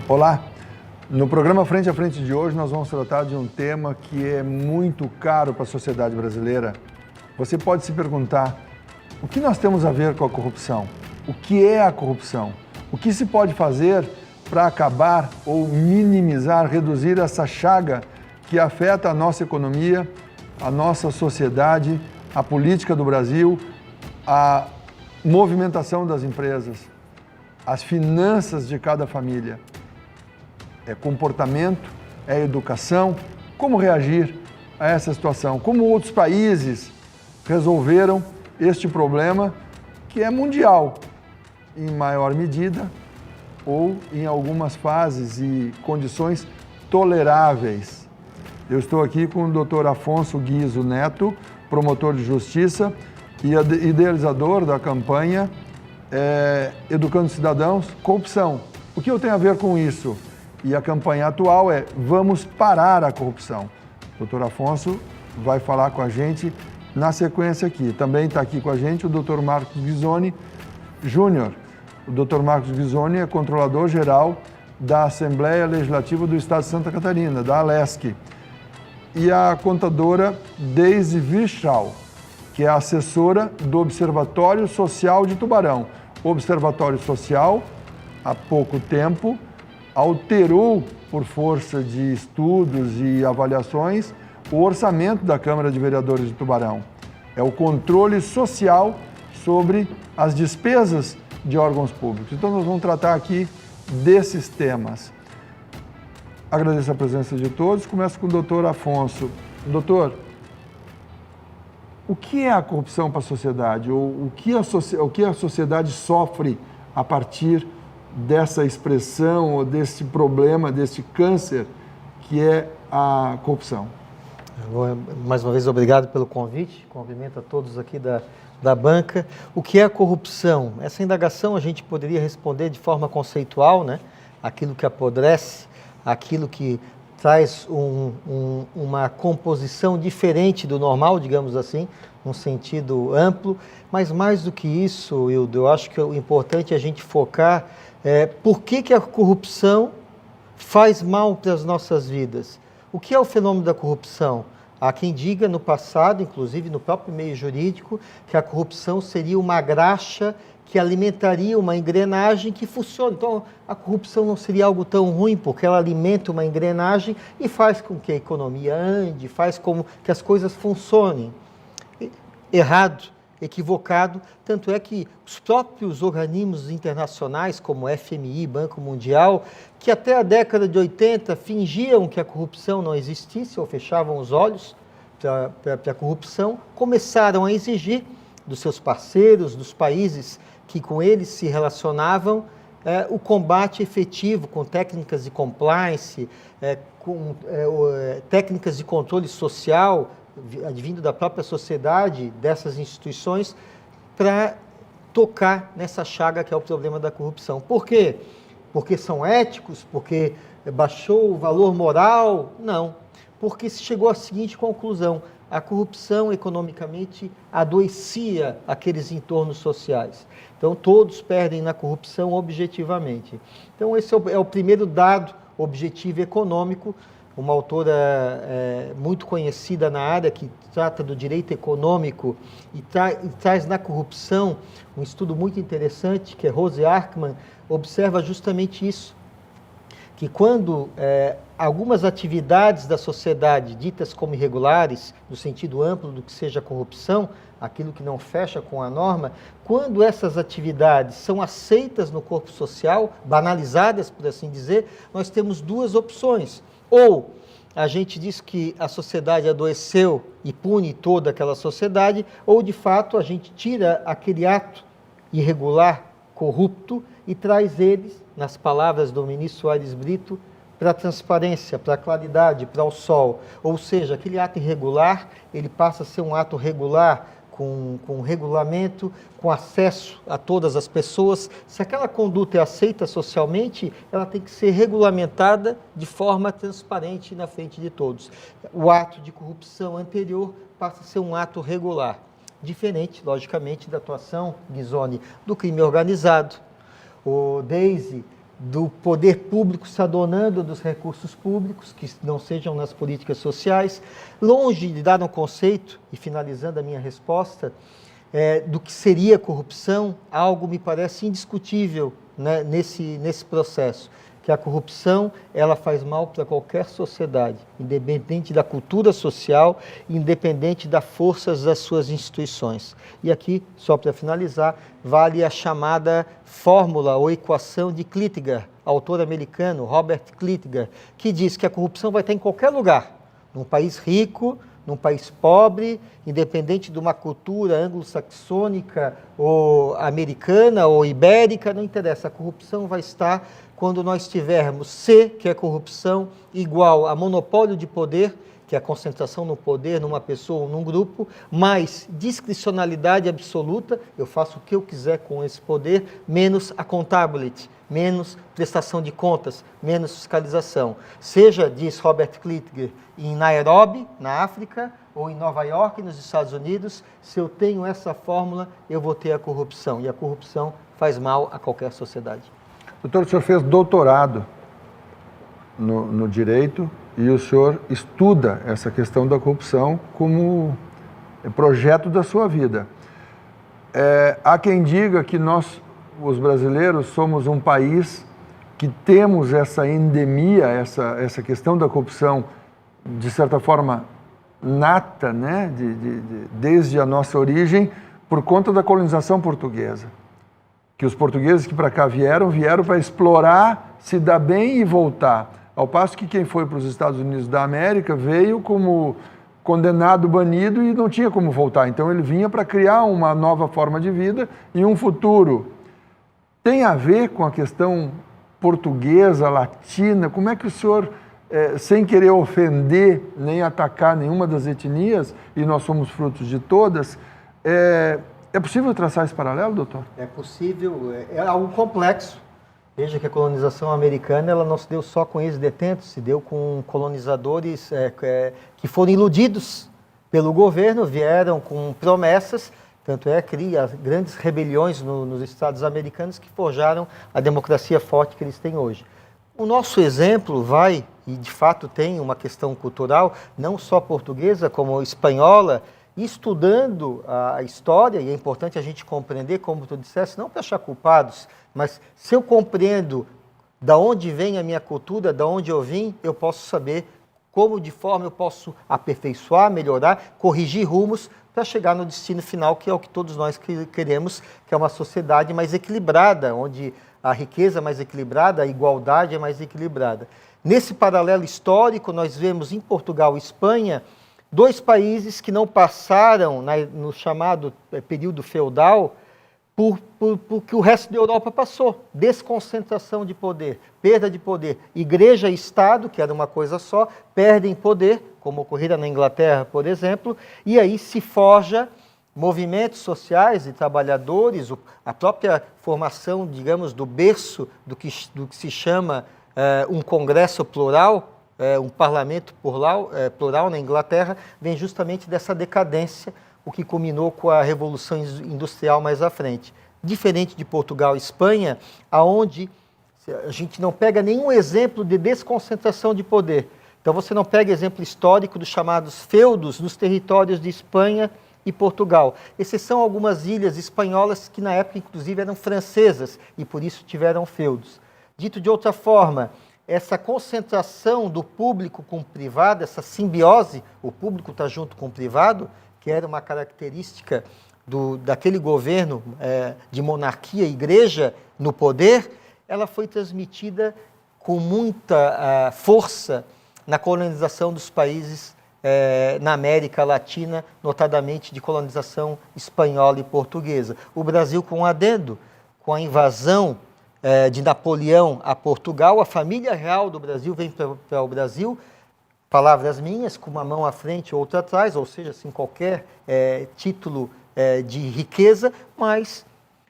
Olá, no programa Frente a Frente de hoje nós vamos tratar de um tema que é muito caro para a sociedade brasileira. Você pode se perguntar, o que nós temos a ver com a corrupção? O que é a corrupção? O que se pode fazer para acabar ou minimizar, reduzir essa chaga que afeta a nossa economia, a nossa sociedade, a política do Brasil, a movimentação das empresas, as finanças de cada família? É comportamento, é educação, como reagir a essa situação, como outros países resolveram este problema que é mundial, em maior medida ou em algumas fases e condições toleráveis. Eu estou aqui com o Dr. Afonso Guizzo Neto, promotor de justiça e idealizador da campanha Educando Cidadãos, Corrupção. O que eu tenho a ver com isso? E a campanha atual é Vamos Parar a Corrupção. O Dr. Afonso vai falar com a gente na sequência aqui. Também está aqui com a gente o Dr. Marcos Ghisoni Júnior. O Dr. Marcos Ghisoni é controlador-geral da Assembleia Legislativa do Estado de Santa Catarina, da ALESC. E a contadora Deise Vichal, que é assessora do Observatório Social de Tubarão. O Observatório Social, há pouco tempo, alterou, por força de estudos e avaliações, o orçamento da Câmara de Vereadores de Tubarão. É o controle social sobre as despesas de órgãos públicos. Então, nós vamos tratar aqui desses temas. Agradeço a presença de todos. Começo com o doutor Afonso. Doutor, o que é a corrupção para a sociedade? Ou o que a sociedade sofre a partir dessa expressão ou desse problema, desse câncer que é a corrupção? Mais uma vez, obrigado pelo convite. Cumprimento a todos aqui da banca. O que é a corrupção? Essa indagação a gente poderia responder de forma conceitual, né? Aquilo que apodrece, aquilo que traz uma composição diferente do normal, digamos assim, num sentido amplo. Mas mais do que isso, Hildo, eu acho que o importante é a gente focar por que a corrupção faz mal para as nossas vidas. O que é o fenômeno da corrupção? Há quem diga no passado, inclusive no próprio meio jurídico, que a corrupção seria uma graxa que alimentaria uma engrenagem que funciona. Então, a corrupção não seria algo tão ruim, porque ela alimenta uma engrenagem e faz com que a economia ande, faz com que as coisas funcionem. Errado, equivocado, tanto é que os próprios organismos internacionais, como o FMI, Banco Mundial, que até a década de 80 fingiam que a corrupção não existisse ou fechavam os olhos para a corrupção, começaram a exigir dos seus parceiros, dos países que com eles se relacionavam, o combate efetivo com técnicas de compliance, com técnicas de controle social, advindo da própria sociedade, dessas instituições, para tocar nessa chaga que é o problema da corrupção. Por quê? Porque são éticos? Porque baixou o valor moral? Não. Porque se chegou à seguinte conclusão: a corrupção economicamente adoecia aqueles entornos sociais. Então, todos perdem na corrupção objetivamente. Então, esse é o primeiro dado objetivo econômico. Uma autora muito conhecida na área, que trata do direito econômico e traz na corrupção um estudo muito interessante, que é Rose Archman, observa justamente isso, que quando algumas atividades da sociedade ditas como irregulares, no sentido amplo do que seja corrupção, aquilo que não fecha com a norma, quando essas atividades são aceitas no corpo social, banalizadas, por assim dizer, nós temos duas opções. Ou a gente diz que a sociedade adoeceu e pune toda aquela sociedade, ou de fato a gente tira aquele ato irregular, corrupto, e traz eles, nas palavras do ministro Aires Brito, para a transparência, para a claridade, para o sol. Ou seja, aquele ato irregular, ele passa a ser um ato regular, com regulamento, com acesso a todas as pessoas. Se aquela conduta é aceita socialmente, ela tem que ser regulamentada de forma transparente na frente de todos. O ato de corrupção anterior passa a ser um ato regular, diferente, logicamente, da atuação, Ghisoni, do crime organizado. O Deise do poder público se adonando dos recursos públicos, que não sejam nas políticas sociais, longe de dar um conceito, e finalizando a minha resposta, do que seria corrupção, algo me parece indiscutível, né, nesse processo, que a corrupção ela faz mal para qualquer sociedade, independente da cultura social, independente das forças das suas instituições. E aqui, só para finalizar, vale a chamada fórmula ou equação de Klitger, autor americano, Robert Klitger, que diz que a corrupção vai estar em qualquer lugar, num país rico, num país pobre, independente de uma cultura anglo-saxônica ou americana ou ibérica, não interessa, a corrupção vai estar quando nós tivermos C, que é corrupção, igual a monopólio de poder, que é a concentração no poder numa pessoa ou num grupo, mais discricionalidade absoluta, eu faço o que eu quiser com esse poder, menos accountability, menos prestação de contas, menos fiscalização. Seja, diz Robert Klitger, em Nairobi, na África, ou em Nova York, nos Estados Unidos, se eu tenho essa fórmula, eu vou ter a corrupção. E a corrupção faz mal a qualquer sociedade. Doutor, o senhor fez doutorado no direito e o senhor estuda essa questão da corrupção como projeto da sua vida. Há quem diga que nós, os brasileiros, somos um país que temos essa endemia, essa questão da corrupção, de certa forma, nata, né? Desde a nossa origem, por conta da colonização portuguesa. Que os portugueses que para cá vieram para explorar, se dar bem e voltar. Ao passo que quem foi para os Estados Unidos da América veio como condenado, banido e não tinha como voltar. Então ele vinha para criar uma nova forma de vida e um futuro. Tem a ver com a questão portuguesa, latina? Como é que o senhor, sem querer ofender nem atacar nenhuma das etnias, e nós somos frutos de todas, é possível traçar esse paralelo, doutor? É possível, é algo complexo. Veja que a colonização americana ela não se deu só com ex-detentos, se deu com colonizadores que foram iludidos pelo governo, vieram com promessas, tanto é que cria grandes rebeliões nos estados americanos que forjaram a democracia forte que eles têm hoje. O nosso exemplo vai, e de fato tem uma questão cultural, não só portuguesa como espanhola, estudando a história, e é importante a gente compreender, como tu disseste, não para achar culpados, mas se eu compreendo da onde vem a minha cultura, da onde eu vim, eu posso saber como de forma eu posso aperfeiçoar, melhorar, corrigir rumos para chegar no destino final, que é o que todos nós queremos, que é uma sociedade mais equilibrada, onde a riqueza é mais equilibrada, a igualdade é mais equilibrada. Nesse paralelo histórico, nós vemos em Portugal e Espanha, dois países que não passaram no chamado período feudal por que o resto da Europa passou. Desconcentração de poder, perda de poder. Igreja e Estado, que era uma coisa só, perdem poder, como ocorrera na Inglaterra, por exemplo, e aí se forja movimentos sociais e trabalhadores, a própria formação, digamos, do berço do que se chama um congresso plural, um parlamento plural na Inglaterra, vem justamente dessa decadência, o que culminou com a Revolução Industrial mais à frente. Diferente de Portugal e Espanha, aonde a gente não pega nenhum exemplo de desconcentração de poder. Então você não pega exemplo histórico dos chamados feudos nos territórios de Espanha e Portugal. Exceção algumas ilhas espanholas que na época inclusive eram francesas e por isso tiveram feudos. Dito de outra forma, essa concentração do público com o privado, essa simbiose, o público está junto com o privado, que era uma característica daquele governo de monarquia e igreja no poder, ela foi transmitida com muita força na colonização dos países na América Latina, notadamente de colonização espanhola e portuguesa. O Brasil com um adendo, com a invasão de Napoleão a Portugal, a família real do Brasil vem para o Brasil, palavras minhas, com uma mão à frente e outra atrás, ou seja, sem qualquer título de riqueza, mas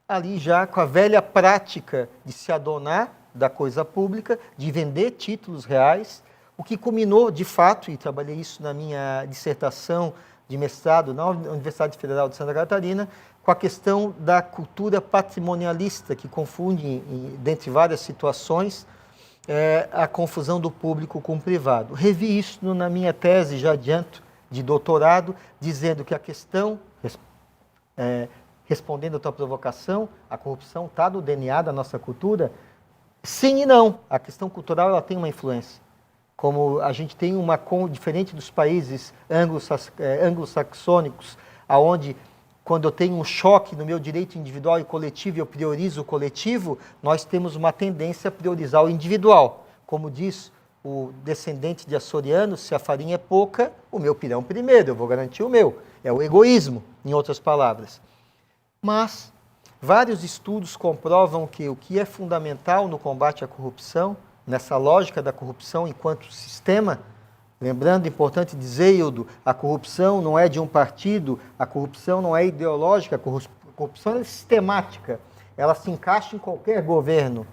ali já com a velha prática de se adonar da coisa pública, de vender títulos reais, o que culminou, de fato, e trabalhei isso na minha dissertação de mestrado na Universidade Federal de Santa Catarina, com a questão da cultura patrimonialista, que confunde, dentre várias situações, a confusão do público com o privado. Revi isso na minha tese, já adianto, de doutorado, dizendo que a questão, respondendo a tua provocação, a corrupção está no DNA da nossa cultura? Sim e não. A questão cultural ela tem uma influência. Como a gente tem diferente dos países anglo-saxônicos, aonde quando eu tenho um choque no meu direito individual e coletivo e eu priorizo o coletivo, nós temos uma tendência a priorizar o individual. Como diz o descendente de açorianos, se a farinha é pouca, o meu pirão primeiro, eu vou garantir o meu. É o egoísmo, em outras palavras. Mas vários estudos comprovam que o que é fundamental no combate à corrupção, nessa lógica da corrupção enquanto sistema, lembrando, importante dizer, Hildo, a corrupção não é de um partido, a corrupção não é ideológica, a corrupção é sistemática, ela se encaixa em qualquer governo.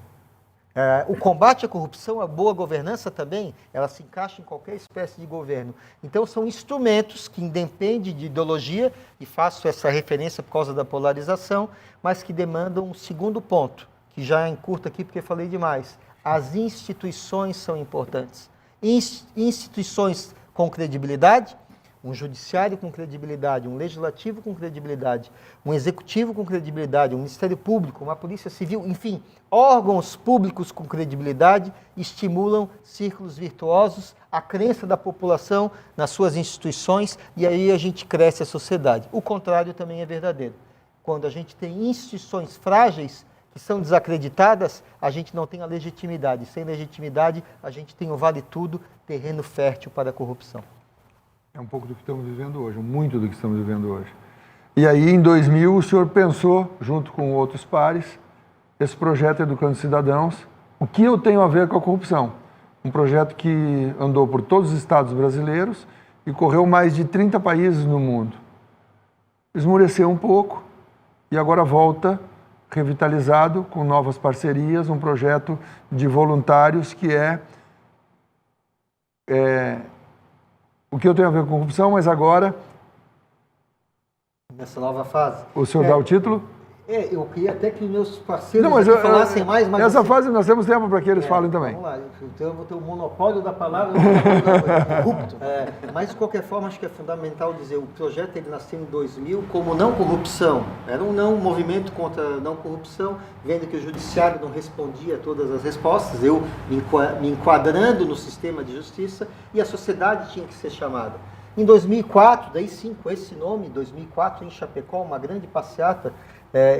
O combate à corrupção, a boa governança também, ela se encaixa em qualquer espécie de governo. Então, são instrumentos que independem de ideologia, e faço essa referência por causa da polarização, mas que demandam um segundo ponto, que já encurto aqui porque falei demais. As instituições são importantes. Instituições com credibilidade, um judiciário com credibilidade, um legislativo com credibilidade, um executivo com credibilidade, um Ministério Público, uma Polícia Civil, enfim, órgãos públicos com credibilidade estimulam círculos virtuosos, a crença da população nas suas instituições e aí a gente cresce a sociedade. O contrário também é verdadeiro. Quando a gente tem instituições frágeis, que são desacreditadas, a gente não tem a legitimidade. Sem legitimidade, a gente tem o vale tudo, terreno fértil para a corrupção. É um pouco do que estamos vivendo hoje, muito do que estamos vivendo hoje. E aí, em 2000, o senhor pensou, junto com outros pares, esse projeto Educando Cidadãos, o que eu tenho a ver com a corrupção? Um projeto que andou por todos os estados brasileiros e correu mais de 30 países no mundo. Esmoreceu um pouco e agora volta revitalizado, com novas parcerias, um projeto de voluntários que o que eu tenho a ver com corrupção, mas agora... Nessa nova fase. O senhor dá o título? Eu queria até que meus parceiros falassem mais, mas... Nessa fase nós temos tempo para que eles falem também. Vamos lá, então eu vou ter o monopólio da palavra, corrupto. Mas, de qualquer forma, acho que é fundamental dizer, o projeto ele nasceu em 2000 como não corrupção. Era um movimento contra a não corrupção, vendo que o judiciário não respondia a todas as respostas, eu me enquadrando no sistema de justiça, e a sociedade tinha que ser chamada. Em 2004, daí sim, com esse nome, 2004, em Chapecó, uma grande passeata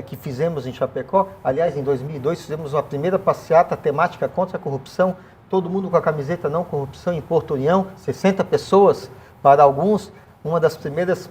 que fizemos em Chapecó. Aliás, em 2002, fizemos uma primeira passeata temática contra a corrupção, todo mundo com a camiseta não corrupção em Porto União, 60 pessoas, para alguns, uma das primeiras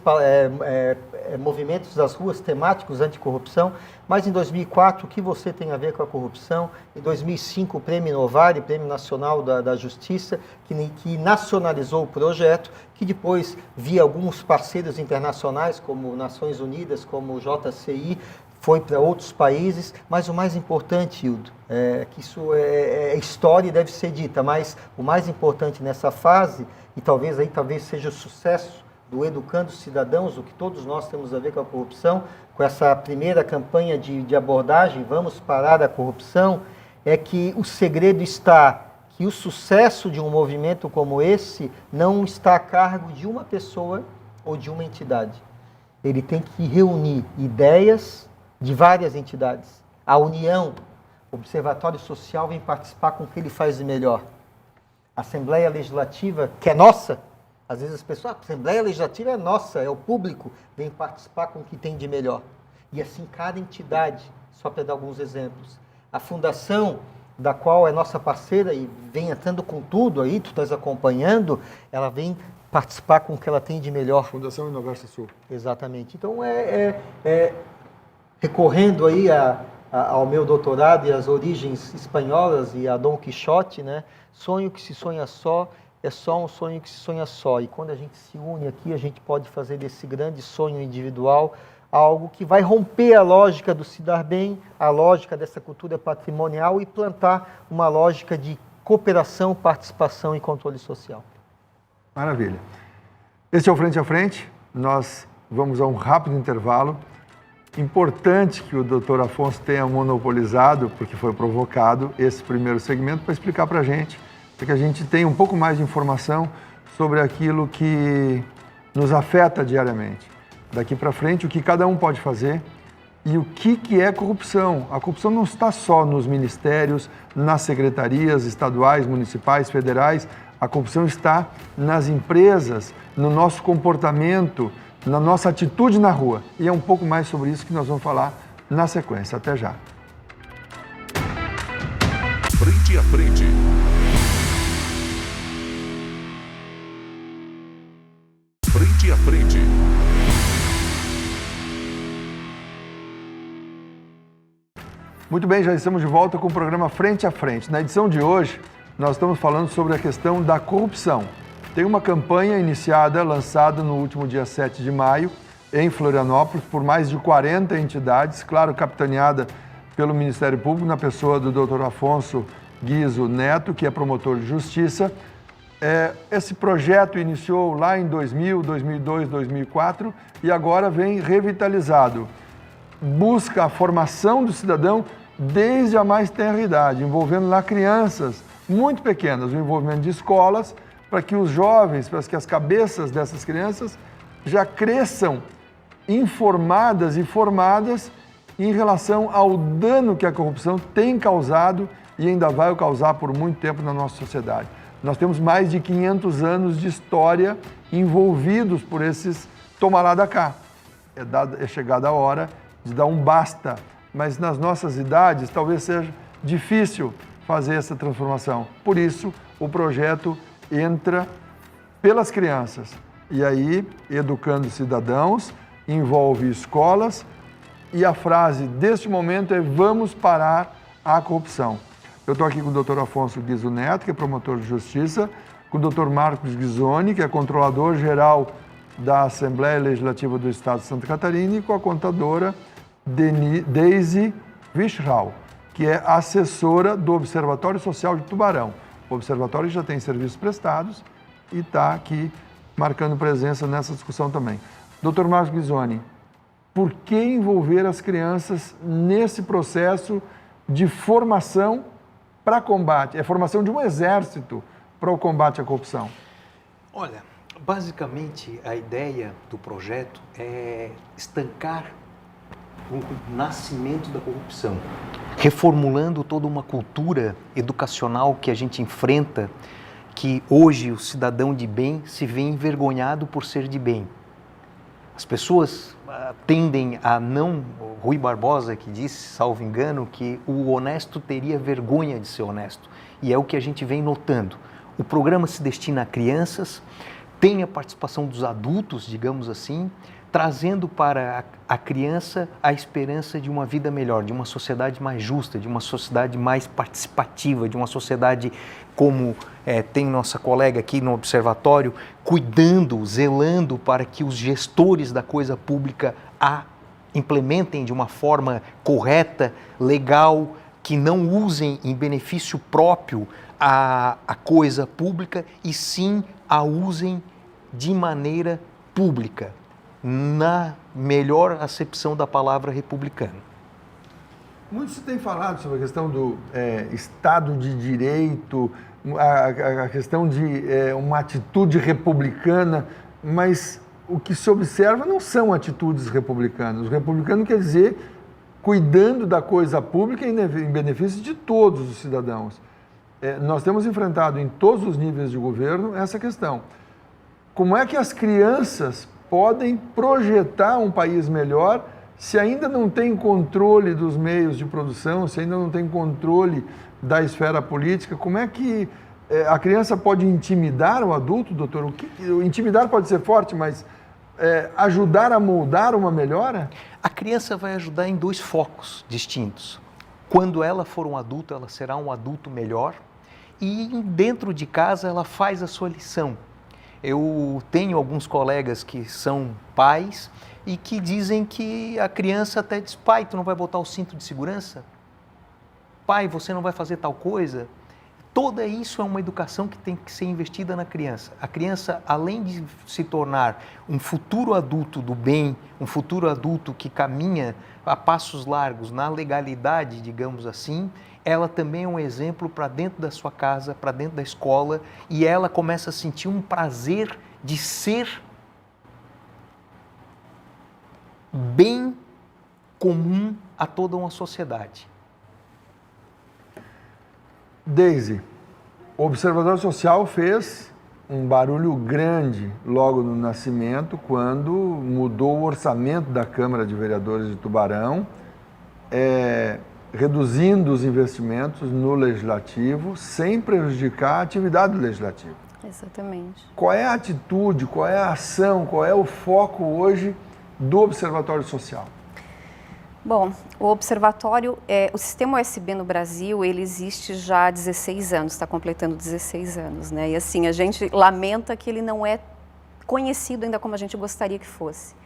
movimentos das ruas temáticos anticorrupção. Mas em 2004, o que você tem a ver com a corrupção? Em 2005, o Prêmio Novari, Prêmio Nacional da Justiça, que nacionalizou o projeto, que depois via alguns parceiros internacionais, como Nações Unidas, como o JCI, foi para outros países, mas o mais importante, Hildo, que isso é história e deve ser dita, mas o mais importante nessa fase, e talvez seja o sucesso do Educando Cidadãos, o que todos nós temos a ver com a corrupção, com essa primeira campanha de abordagem, vamos parar a corrupção, é que o segredo está que o sucesso de um movimento como esse não está a cargo de uma pessoa ou de uma entidade. Ele tem que reunir ideias de várias entidades. A União, o Observatório Social, vem participar com o que ele faz de melhor. A Assembleia Legislativa, que é nossa, às vezes as pessoas, a Assembleia Legislativa é nossa, é o público, vem participar com o que tem de melhor. E assim cada entidade, só para dar alguns exemplos. A Fundação, da qual é nossa parceira e vem entrando com tudo aí, tu estás acompanhando, ela vem participar com o que ela tem de melhor. Fundação Inoversa Sul. Exatamente. Então, recorrendo aí ao meu doutorado e às origens espanholas e a Dom Quixote, né? Sonho que se sonha só, é só um sonho que se sonha só. E quando a gente se une aqui, a gente pode fazer desse grande sonho individual algo que vai romper a lógica do se dar bem, a lógica dessa cultura patrimonial e plantar uma lógica de cooperação, participação e controle social. Maravilha. Este é o Frente a Frente. Nós vamos a um rápido intervalo importante que o Dr. Afonso tenha monopolizado, porque foi provocado, esse primeiro segmento para explicar para a gente que a gente tenha um pouco mais de informação sobre aquilo que nos afeta diariamente. Daqui para frente, o que cada um pode fazer e o que é corrupção. A corrupção não está só nos ministérios, nas secretarias estaduais, municipais, federais. A corrupção está nas empresas, no nosso comportamento, na nossa atitude na rua. E é um pouco mais sobre isso que nós vamos falar na sequência. Até já. Frente a frente. Frente a frente. Muito bem, já estamos de volta com o programa Frente a Frente. Na edição de hoje, nós estamos falando sobre a questão da corrupção. Tem uma campanha iniciada, lançada no último dia 7 de maio, em Florianópolis, por mais de 40 entidades, claro, capitaneada pelo Ministério Público, na pessoa do Dr. Afonso Guizzo Neto, que é promotor de justiça. Esse projeto iniciou lá em 2000, 2002, 2004 e agora vem revitalizado. Busca a formação do cidadão desde a mais tenra idade, envolvendo lá crianças muito pequenas, o envolvimento de escolas, para que os jovens, para que as cabeças dessas crianças já cresçam informadas e formadas em relação ao dano que a corrupção tem causado e ainda vai causar por muito tempo na nossa sociedade. Nós temos mais de 500 anos de história envolvidos por esses toma lá da cá. É chegada a hora de dar um basta, mas nas nossas idades talvez seja difícil fazer essa transformação. Por isso, o projeto entra pelas crianças. E aí, educando cidadãos, envolve escolas, e a frase deste momento é: vamos parar a corrupção. Eu estou aqui com o Dr. Afonso Guizzo Neto, que é promotor de justiça, com o Dr. Marcos Ghizzoni, que é controlador-geral da Assembleia Legislativa do Estado de Santa Catarina, e com a contadora Deise Vischrau, que é assessora do Observatório Social de Tubarão. O Observatório já tem serviços prestados e está aqui marcando presença nessa discussão também. Dr. Marcos Ghizzoni, por que envolver as crianças nesse processo de formação para combate? É formação de um exército para o combate à corrupção. Olha, basicamente a ideia do projeto é estancar o nascimento da corrupção, reformulando toda uma cultura educacional que a gente enfrenta, que hoje o cidadão de bem se vê envergonhado por ser de bem. As pessoas tendem a não... Rui Barbosa, que disse, salvo engano, que o honesto teria vergonha de ser honesto. E é o que a gente vem notando. O programa se destina a crianças, tem a participação dos adultos, digamos assim, trazendo para a criança a esperança de uma vida melhor, de uma sociedade mais justa, de uma sociedade mais participativa, de uma sociedade como tem nossa colega aqui no observatório, cuidando, zelando para que os gestores da coisa pública a implementem de uma forma correta, legal, que não usem em benefício próprio a coisa pública e sim a usem de maneira pública, na melhor acepção da palavra republicana. Muito se tem falado sobre a questão do Estado de Direito, a questão de uma atitude republicana, mas o que se observa não são atitudes republicanas. O republicano quer dizer cuidando da coisa pública em benefício de todos os cidadãos. Nós temos enfrentado em todos os níveis de governo essa questão. Como é que as crianças podem projetar um país melhor se ainda não tem controle dos meios de produção, se ainda não tem controle da esfera política? Como é que a criança pode intimidar o adulto, doutor? Intimidar pode ser forte, mas ajudar a moldar uma melhora? A criança vai ajudar em dois focos distintos. Quando ela for um adulto, ela será um adulto melhor e dentro de casa ela faz a sua lição. Eu tenho alguns colegas que são pais e que dizem que a criança até diz: pai, tu não vai botar o cinto de segurança? Pai, você não vai fazer tal coisa? Toda isso é uma educação que tem que ser investida na criança. A criança, além de se tornar um futuro adulto do bem, um futuro adulto que caminha a passos largos na legalidade, digamos assim, ela também é um exemplo para dentro da sua casa, para dentro da escola, e ela começa a sentir um prazer de ser bem comum a toda uma sociedade. Deise, o Observatório Social fez um barulho grande logo no nascimento, quando mudou o orçamento da Câmara de Vereadores de Tubarão, reduzindo os investimentos no Legislativo, sem prejudicar a atividade do Legislativo. Exatamente. Qual é a atitude, qual é a ação, qual é o foco hoje do Observatório Social? Bom, o Observatório, o Sistema OSB no Brasil, ele existe já há 16 anos, está completando 16 anos, né? E assim, a gente lamenta que ele não é conhecido ainda como a gente gostaria que fosse.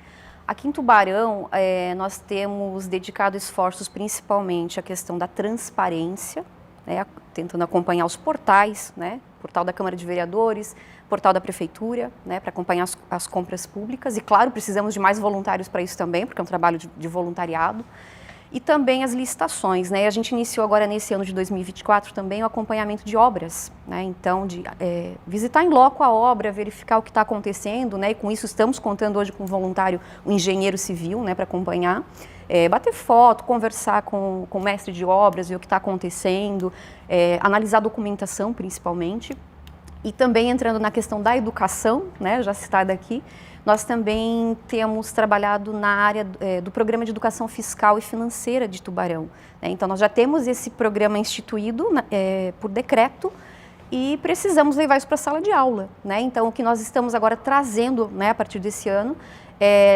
Aqui em Tubarão, nós temos dedicado esforços principalmente à questão da transparência, né? Tentando acompanhar os portais, né? Portal da Câmara de Vereadores, portal da Prefeitura, né, para acompanhar as compras públicas. E, claro, precisamos de mais voluntários para isso também, porque é um trabalho de voluntariado. E também as licitações, né? E a gente iniciou agora, nesse ano de 2024, também o acompanhamento de obras, né? Então, de visitar em loco a obra, verificar o que está acontecendo, né? E com isso estamos contando hoje com um voluntário, um engenheiro civil, né, para acompanhar. Bater foto, conversar com o mestre de obras, ver o que está acontecendo, analisar a documentação, principalmente. E também entrando na questão da educação, né, já citada aqui, nós também temos trabalhado na área do Programa de Educação Fiscal e Financeira de Tubarão, né? Então, nós já temos esse programa instituído por decreto e precisamos levar isso para a sala de aula, né? Então, o que nós estamos agora trazendo, né, a partir desse ano,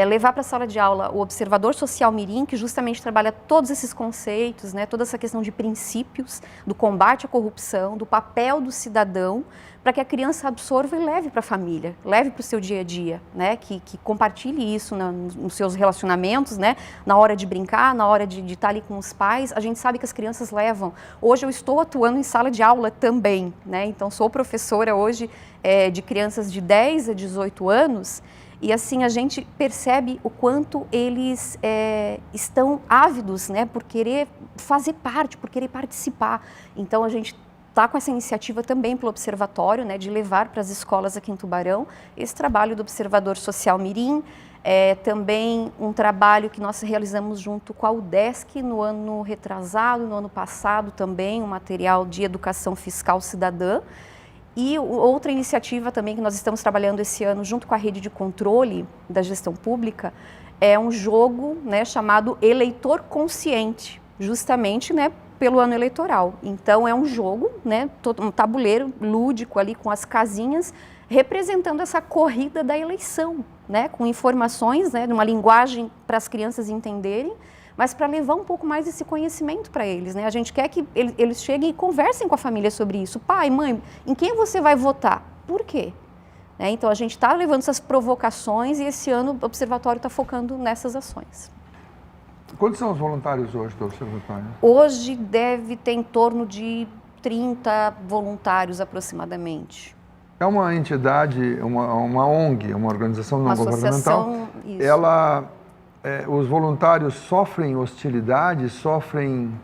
levar para a sala de aula o Observador Social Mirim, que justamente trabalha todos esses conceitos, né, toda essa questão de princípios, do combate à corrupção, do papel do cidadão, para que a criança absorva e leve para a família, leve para o seu dia a dia, né, que compartilhe isso nos seus relacionamentos, né, na hora de brincar, na hora de estar ali com os pais. A gente sabe que as crianças levam. Hoje eu estou atuando em sala de aula também, né, então sou professora hoje de crianças de 10 a 18 anos, e assim a gente percebe o quanto eles estão ávidos, né, por querer fazer parte, por querer participar. Então a gente está com essa iniciativa também pelo Observatório, né, de levar para as escolas aqui em Tubarão esse trabalho do Observador Social Mirim, também um trabalho que nós realizamos junto com a UDESC no ano retrasado, no ano passado também, um material de educação fiscal cidadã. E outra iniciativa também que nós estamos trabalhando esse ano junto com a rede de controle da gestão pública é um jogo, né, chamado Eleitor Consciente, justamente, né, pelo ano eleitoral. Então é um jogo, né, um tabuleiro lúdico ali com as casinhas representando essa corrida da eleição, né, com informações, né, numa linguagem para as crianças entenderem, mas para levar um pouco mais esse conhecimento para eles, né? A gente quer que eles cheguem e conversem com a família sobre isso. Pai, mãe, em quem você vai votar? Por quê? Então, a gente está levando essas provocações e esse ano o Observatório está focando nessas ações. Quantos são os voluntários hoje do Observatório? Hoje deve ter em torno de 30 voluntários aproximadamente. É uma entidade, uma ONG, uma organização não governamental. Isso. Os voluntários sofrem hostilidade, sofrem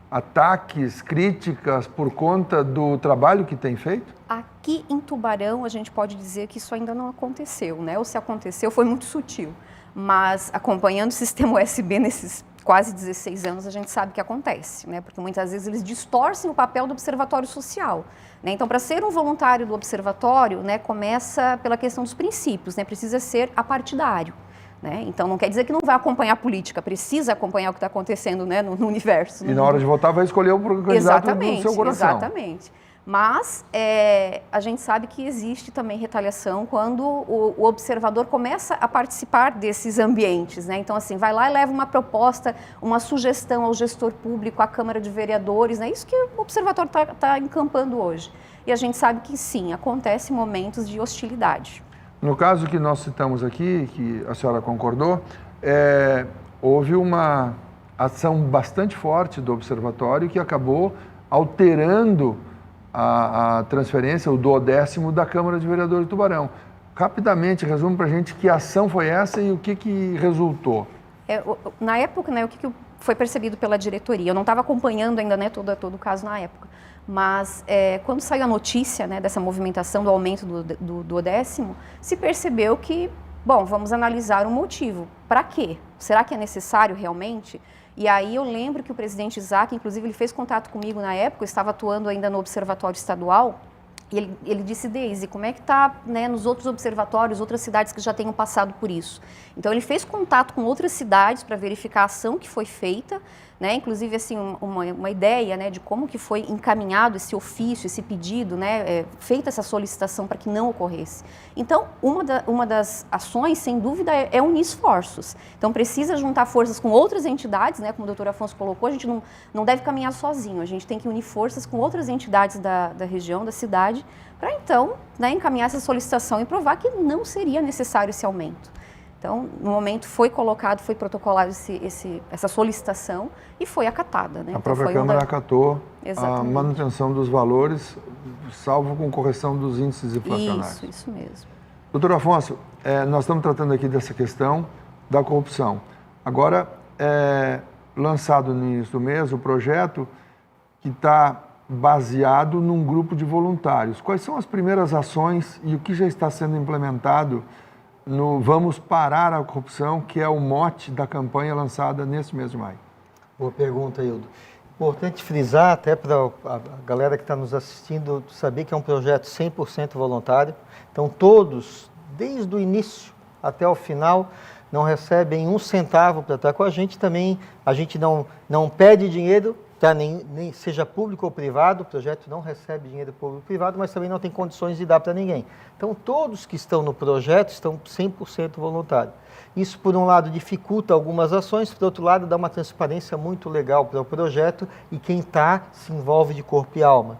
ataques, críticas por conta do trabalho que tem feito? Aqui em Tubarão, a gente pode dizer que isso ainda não aconteceu, né? Ou se aconteceu, foi muito sutil. Mas acompanhando o Sistema OSB nesses quase 16 anos, a gente sabe que acontece, né? Porque muitas vezes eles distorcem o papel do Observatório Social, né? Então, para ser um voluntário do Observatório, né, começa pela questão dos princípios, né? Precisa ser apartidário. Né? Então, não quer dizer que não vai acompanhar a política, precisa acompanhar o que está acontecendo, né, no universo. E na hora de votar vai escolher o candidato do seu coração. Exatamente. Mas a gente sabe que existe também retaliação quando o observador começa a participar desses ambientes, né? Então, assim, vai lá e leva uma proposta, uma sugestão ao gestor público, à Câmara de Vereadores, né? Isso que o observatório está encampando hoje. E a gente sabe que, sim, acontecem momentos de hostilidade. No caso que nós citamos aqui, que a senhora concordou, houve uma ação bastante forte do Observatório que acabou alterando a transferência, o 12º da Câmara de Vereadores de Tubarão. Rapidamente, resume para a gente que ação foi essa e o que resultou. Na época, né, o que foi percebido pela diretoria, eu não estava acompanhando ainda, né, todo o caso na época, mas quando saiu a notícia, né, dessa movimentação do aumento do 12º, se percebeu que, bom, vamos analisar o motivo. Para quê? Será que é necessário realmente? E aí eu lembro que o presidente Isaac, inclusive, ele fez contato comigo na época, eu estava atuando ainda no Observatório Estadual, e ele disse, Deise, como é que está, né, nos outros observatórios, outras cidades que já tenham passado por isso? Então ele fez contato com outras cidades para verificar a ação que foi feita, né, inclusive assim, uma ideia, né, de como que foi encaminhado esse ofício, esse pedido, né, feita essa solicitação para que não ocorresse. Então, uma das ações, sem dúvida, é unir esforços. Então, precisa juntar forças com outras entidades, né, como o doutor Afonso colocou, a gente não deve caminhar sozinho, a gente tem que unir forças com outras entidades da região, da cidade, para então, né, encaminhar essa solicitação e provar que não seria necessário esse aumento. Então, no momento foi protocolado essa solicitação e foi acatada. Né? A própria Câmara acatou Exatamente. A manutenção dos valores, salvo com correção dos índices inflacionários. Isso mesmo. Doutor Afonso, nós estamos tratando aqui dessa questão da corrupção. Agora, lançado no início do mês, o projeto que está baseado num grupo de voluntários. Quais são as primeiras ações e o que já está sendo implementado no Vamos Parar a Corrupção, que é o mote da campanha lançada nesse mês de maio? Boa pergunta, Hildo. Importante frisar, até para a galera que está nos assistindo, saber que é um projeto 100% voluntário. Então, todos, desde o início até o final, não recebem um centavo para estar com a gente. Também a gente não pede dinheiro, tá? nem seja público ou privado, o projeto não recebe dinheiro público ou privado, mas também não tem condições de dar para ninguém. Então, todos que estão no projeto estão 100% voluntários. Isso, por um lado, dificulta algumas ações, por outro lado, dá uma transparência muito legal para o projeto e quem está se envolve de corpo e alma.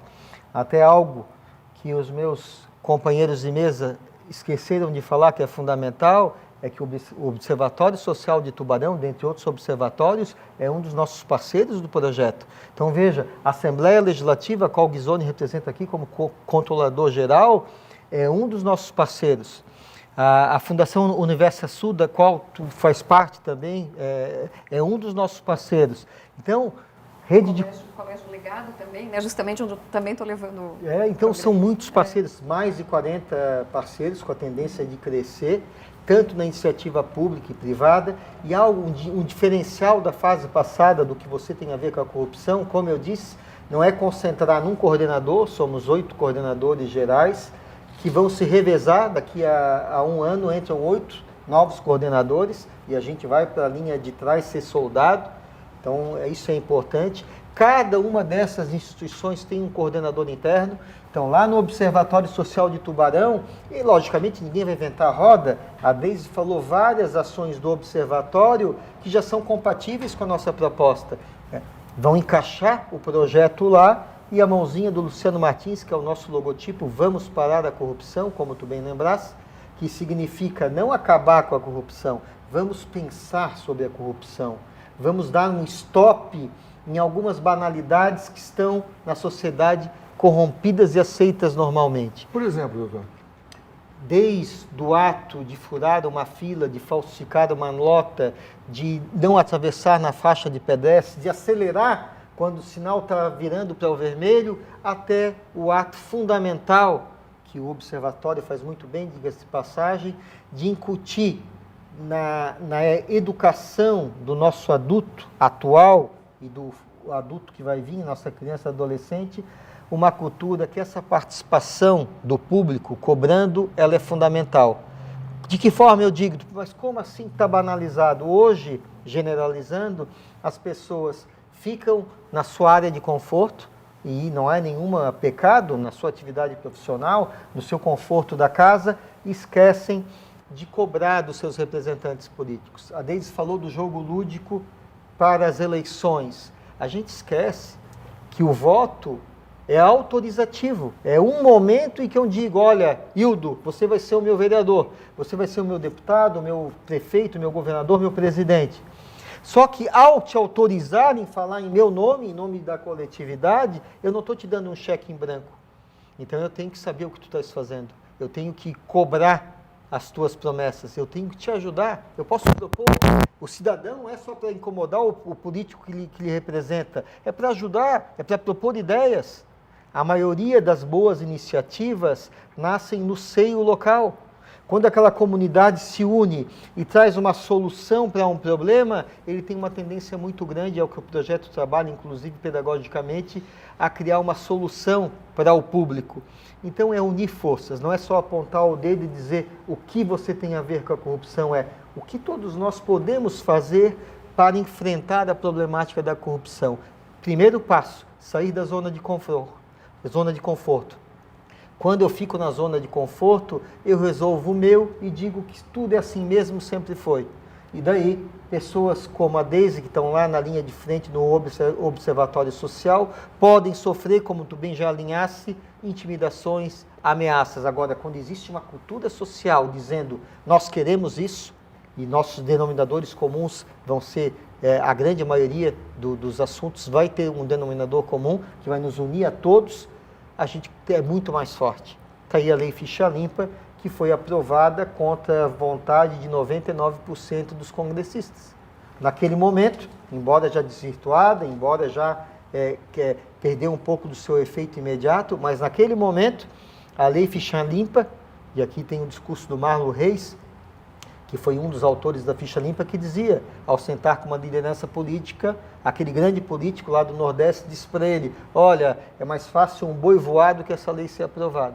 Até algo que os meus companheiros de mesa esqueceram de falar, que é fundamental, é que o Observatório Social de Tubarão, dentre outros observatórios, é um dos nossos parceiros do projeto. Então, veja, a Assembleia Legislativa, a qual o Ghisoni representa aqui como controlador geral, é um dos nossos parceiros. A Fundação Universa Sul, da qual tu faz parte também, é um dos nossos parceiros. Então, rede de... O Colégio Legado também, né? Justamente onde eu também estou levando... então são muitos parceiros, mais de 40 parceiros com a tendência de crescer, tanto na iniciativa pública e privada, e um diferencial da fase passada do que você tem a ver com a corrupção, como eu disse, não é concentrar num coordenador, somos 8 coordenadores gerais, que vão se revezar daqui a um ano, entram 8 novos coordenadores, e a gente vai para a linha de trás ser soldado, então isso é importante. Cada uma dessas instituições tem um coordenador interno. Então, lá no Observatório Social de Tubarão, e logicamente ninguém vai inventar a roda, a Deise falou várias ações do Observatório que já são compatíveis com a nossa proposta. Vão encaixar o projeto lá e a mãozinha do Luciano Martins, que é o nosso logotipo, Vamos Parar a Corrupção, como tu bem lembraste, que significa não acabar com a corrupção, vamos pensar sobre a corrupção, vamos dar um stop em algumas banalidades que estão na sociedade corrompidas e aceitas normalmente. Por exemplo, doutor? Desde o ato de furar uma fila, de falsificar uma nota, de não atravessar na faixa de pedestre, de acelerar quando o sinal está virando para o vermelho, até o ato fundamental, que o Observatório faz muito bem, diga-se de passagem, de incutir na educação do nosso adulto atual e do adulto que vai vir, nossa criança e adolescente, uma cultura que essa participação do público cobrando, ela é fundamental. De que forma eu digo? Mas como assim está banalizado? Hoje, generalizando, as pessoas ficam na sua área de conforto, e não é nenhuma pecado na sua atividade profissional, no seu conforto da casa, e esquecem de cobrar dos seus representantes políticos. A Deise falou do jogo lúdico para as eleições. A gente esquece que o voto é autorizativo. É um momento em que eu digo, olha, Hildo, você vai ser o meu vereador, você vai ser o meu deputado, o meu prefeito, o meu governador, o meu presidente. Só que ao te autorizar em falar em meu nome, em nome da coletividade, eu não estou te dando um cheque em branco. Então eu tenho que saber o que tu estás fazendo. Eu tenho que cobrar as tuas promessas. Eu tenho que te ajudar. Eu posso propor. O cidadão não é só para incomodar o político que lhe representa. É para ajudar, é para propor ideias. A maioria das boas iniciativas nascem no seio local. Quando aquela comunidade se une e traz uma solução para um problema, ele tem uma tendência muito grande, é o que o projeto trabalha, inclusive pedagogicamente, a criar uma solução para o público. Então é unir forças, não é só apontar o dedo e dizer o que você tem a ver com a corrupção, é o que todos nós podemos fazer para enfrentar a problemática da corrupção. Primeiro passo, sair da zona de conforto. Quando eu fico na zona de conforto, eu resolvo o meu e digo que tudo é assim mesmo, sempre foi. E daí, pessoas como a Deise, que estão lá na linha de frente no Observatório Social, podem sofrer, como tu bem já alinhasse, intimidações, ameaças. Agora, quando existe uma cultura social dizendo nós queremos isso, e nossos denominadores comuns vão ser, a grande maioria dos assuntos vai ter um denominador comum que vai nos unir a todos, a gente é muito mais forte. Está aí a Lei Ficha Limpa, que foi aprovada contra a vontade de 99% dos congressistas. Naquele momento, embora já desvirtuada, embora já perdeu um pouco do seu efeito imediato, mas naquele momento, a Lei Ficha Limpa, e aqui tem o discurso do Marlon Reis, que foi um dos autores da Ficha Limpa, que dizia, ao sentar com uma liderança política, aquele grande político lá do Nordeste disse para ele, olha, é mais fácil um boi voar do que essa lei ser aprovada.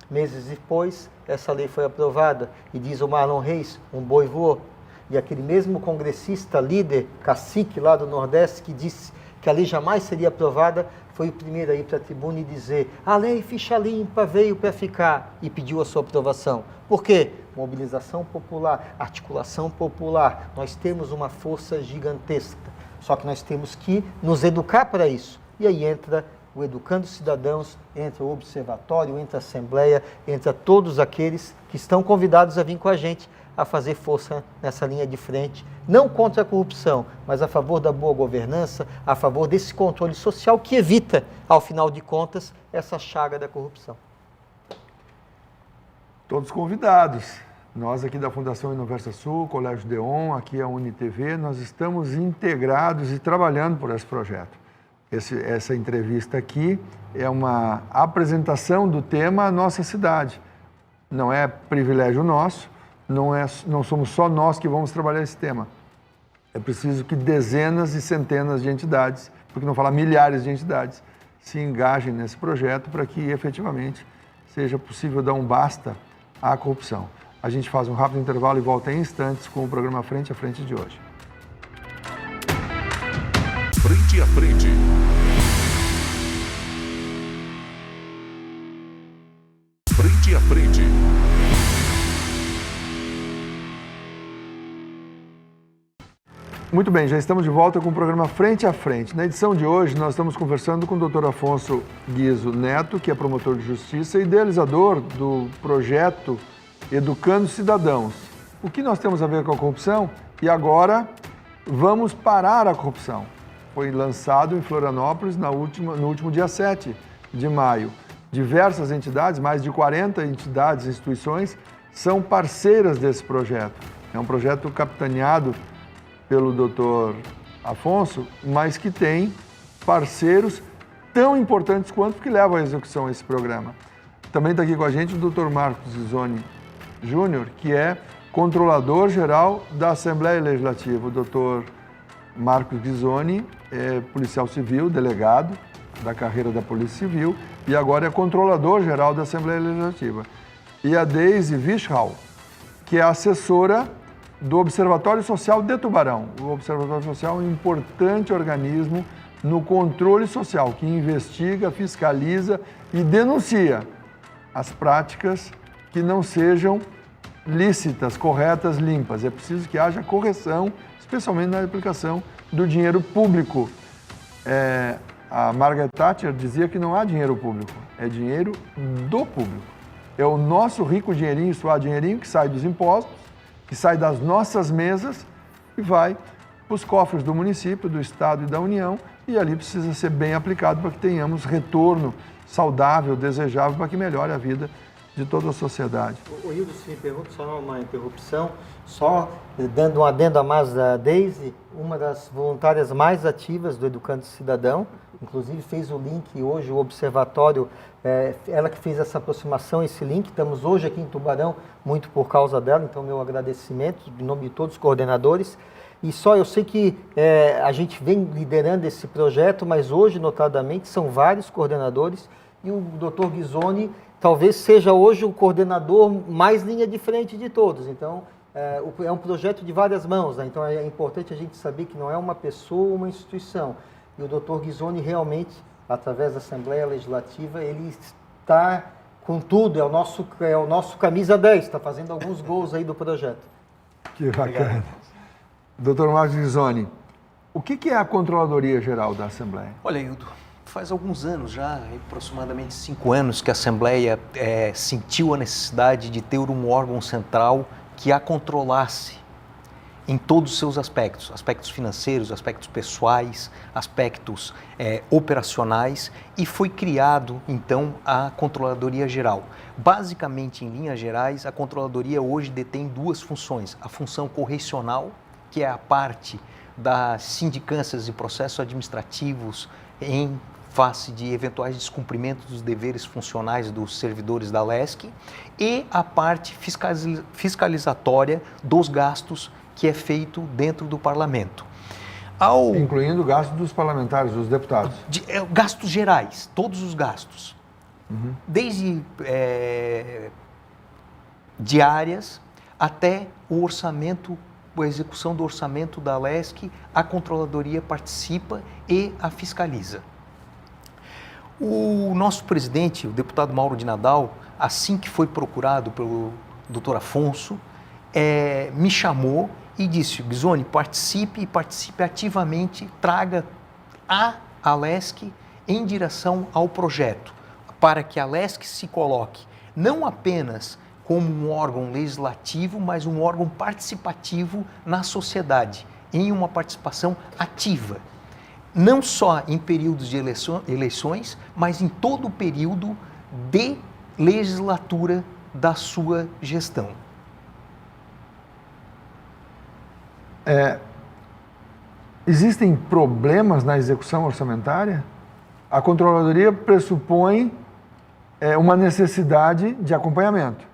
Meses depois, essa lei foi aprovada, e diz o Marlon Reis, um boi voou. E aquele mesmo congressista, líder, cacique lá do Nordeste, que disse que a lei jamais seria aprovada, foi o primeiro a ir para a tribuna e dizer, a Lei Ficha Limpa veio para ficar, e pediu a sua aprovação. Por quê? Mobilização popular, articulação popular. Nós temos uma força gigantesca, só que nós temos que nos educar para isso. E aí entra o Educando Cidadãos, entra o Observatório, entra a Assembleia, entra todos aqueles que estão convidados a vir com a gente a fazer força nessa linha de frente, não contra a corrupção, mas a favor da boa governança, a favor desse controle social que evita, ao final de contas, essa chaga da corrupção. Todos convidados. Nós aqui da Fundação Universa Sul, Colégio Deon, aqui a UniTV, nós estamos integrados e trabalhando por esse projeto. Essa entrevista aqui é uma apresentação do tema Nossa Cidade. Não é privilégio nosso, não somos só nós que vamos trabalhar esse tema. É preciso que dezenas e centenas de entidades, por que não falar milhares de entidades, se engajem nesse projeto para que efetivamente seja possível dar um basta à corrupção. A gente faz um rápido intervalo e volta em instantes com o programa Frente a Frente de hoje. Frente a Frente. Frente a Frente. Muito bem, já estamos de volta com o programa Frente a Frente. Na edição de hoje, nós estamos conversando com o Dr. Afonso Guizzo Neto, que é promotor de justiça e idealizador do projeto Educando Cidadãos. O que nós temos a ver com a corrupção? E agora, vamos parar a corrupção. Foi lançado em Florianópolis no último dia 7 de maio. Diversas entidades, mais de 40 entidades e instituições, são parceiras desse projeto. É um projeto capitaneado pelo Dr. Afonso, mas que tem parceiros tão importantes quanto que levam à execução esse programa. Também está aqui com a gente o Dr. Marcos Guizzoni Júnior, que é controlador-geral da Assembleia Legislativa. O Dr. Marcos Guizzoni é policial civil, delegado da carreira da Polícia Civil e agora é controlador-geral da Assembleia Legislativa. E a Deise Wischhau, que é assessora do Observatório Social de Tubarão. O Observatório Social é um importante organismo no controle social, que investiga, fiscaliza e denuncia as práticas que não sejam lícitas, corretas, limpas. É preciso que haja correção, especialmente na aplicação do dinheiro público. A Margaret Thatcher dizia que não há dinheiro público, é dinheiro do público. É o nosso rico dinheirinho, suado dinheirinho que sai dos impostos, que sai das nossas mesas e vai os cofres do município, do Estado e da União, e ali precisa ser bem aplicado para que tenhamos retorno saudável, desejável, para que melhore a vida de toda a sociedade. O Hildo, se me pergunta, só uma interrupção, só dando um adendo a mais da Deise, uma das voluntárias mais ativas do Educando Cidadão, inclusive fez o link hoje, o observatório, ela que fez essa aproximação, esse link, estamos hoje aqui em Tubarão, muito por causa dela, então meu agradecimento, em nome de todos os coordenadores. E só eu sei que a gente vem liderando esse projeto, mas hoje, notadamente, são vários coordenadores e o Dr. Ghisoni talvez seja hoje o coordenador mais linha de frente de todos. Então, é um projeto de várias mãos, né? Então é importante a gente saber que não é uma pessoa ou uma instituição. E o Dr. Ghisoni realmente, através da Assembleia Legislativa, ele está com tudo, é o nosso camisa 10, está fazendo alguns gols aí do projeto. Que bacana. Dr. Marcos Ghisoni, o que é a Controladoria Geral da Assembleia? Olha, Hildo, faz alguns anos já, aproximadamente 5 anos, que a Assembleia sentiu a necessidade de ter um órgão central que a controlasse em todos os seus aspectos, aspectos financeiros, aspectos pessoais, aspectos operacionais, e foi criado, então, a Controladoria Geral. Basicamente, em linhas gerais, a Controladoria hoje detém 2 funções, a função correcional, que é a parte das sindicâncias e processos administrativos em face de eventuais descumprimentos dos deveres funcionais dos servidores da LESC, e a parte fiscalizatória dos gastos que é feito dentro do parlamento. Incluindo o gasto dos parlamentares, dos deputados. Gastos gerais, todos os gastos. Desde diárias até o orçamento, a execução do orçamento da LESC, a Controladoria participa e a fiscaliza. O nosso presidente, o deputado Mauro de Nadal, assim que foi procurado pelo Dr. Afonso, me chamou e disse: Ghisoni, participe ativamente, traga a LESC em direção ao projeto, para que a LESC se coloque não apenas como um órgão legislativo, mas um órgão participativo na sociedade, em uma participação ativa. Não só em períodos de eleições, mas em todo o período de legislatura da sua gestão. Existem problemas na execução orçamentária? A Controladoria pressupõe uma necessidade de acompanhamento.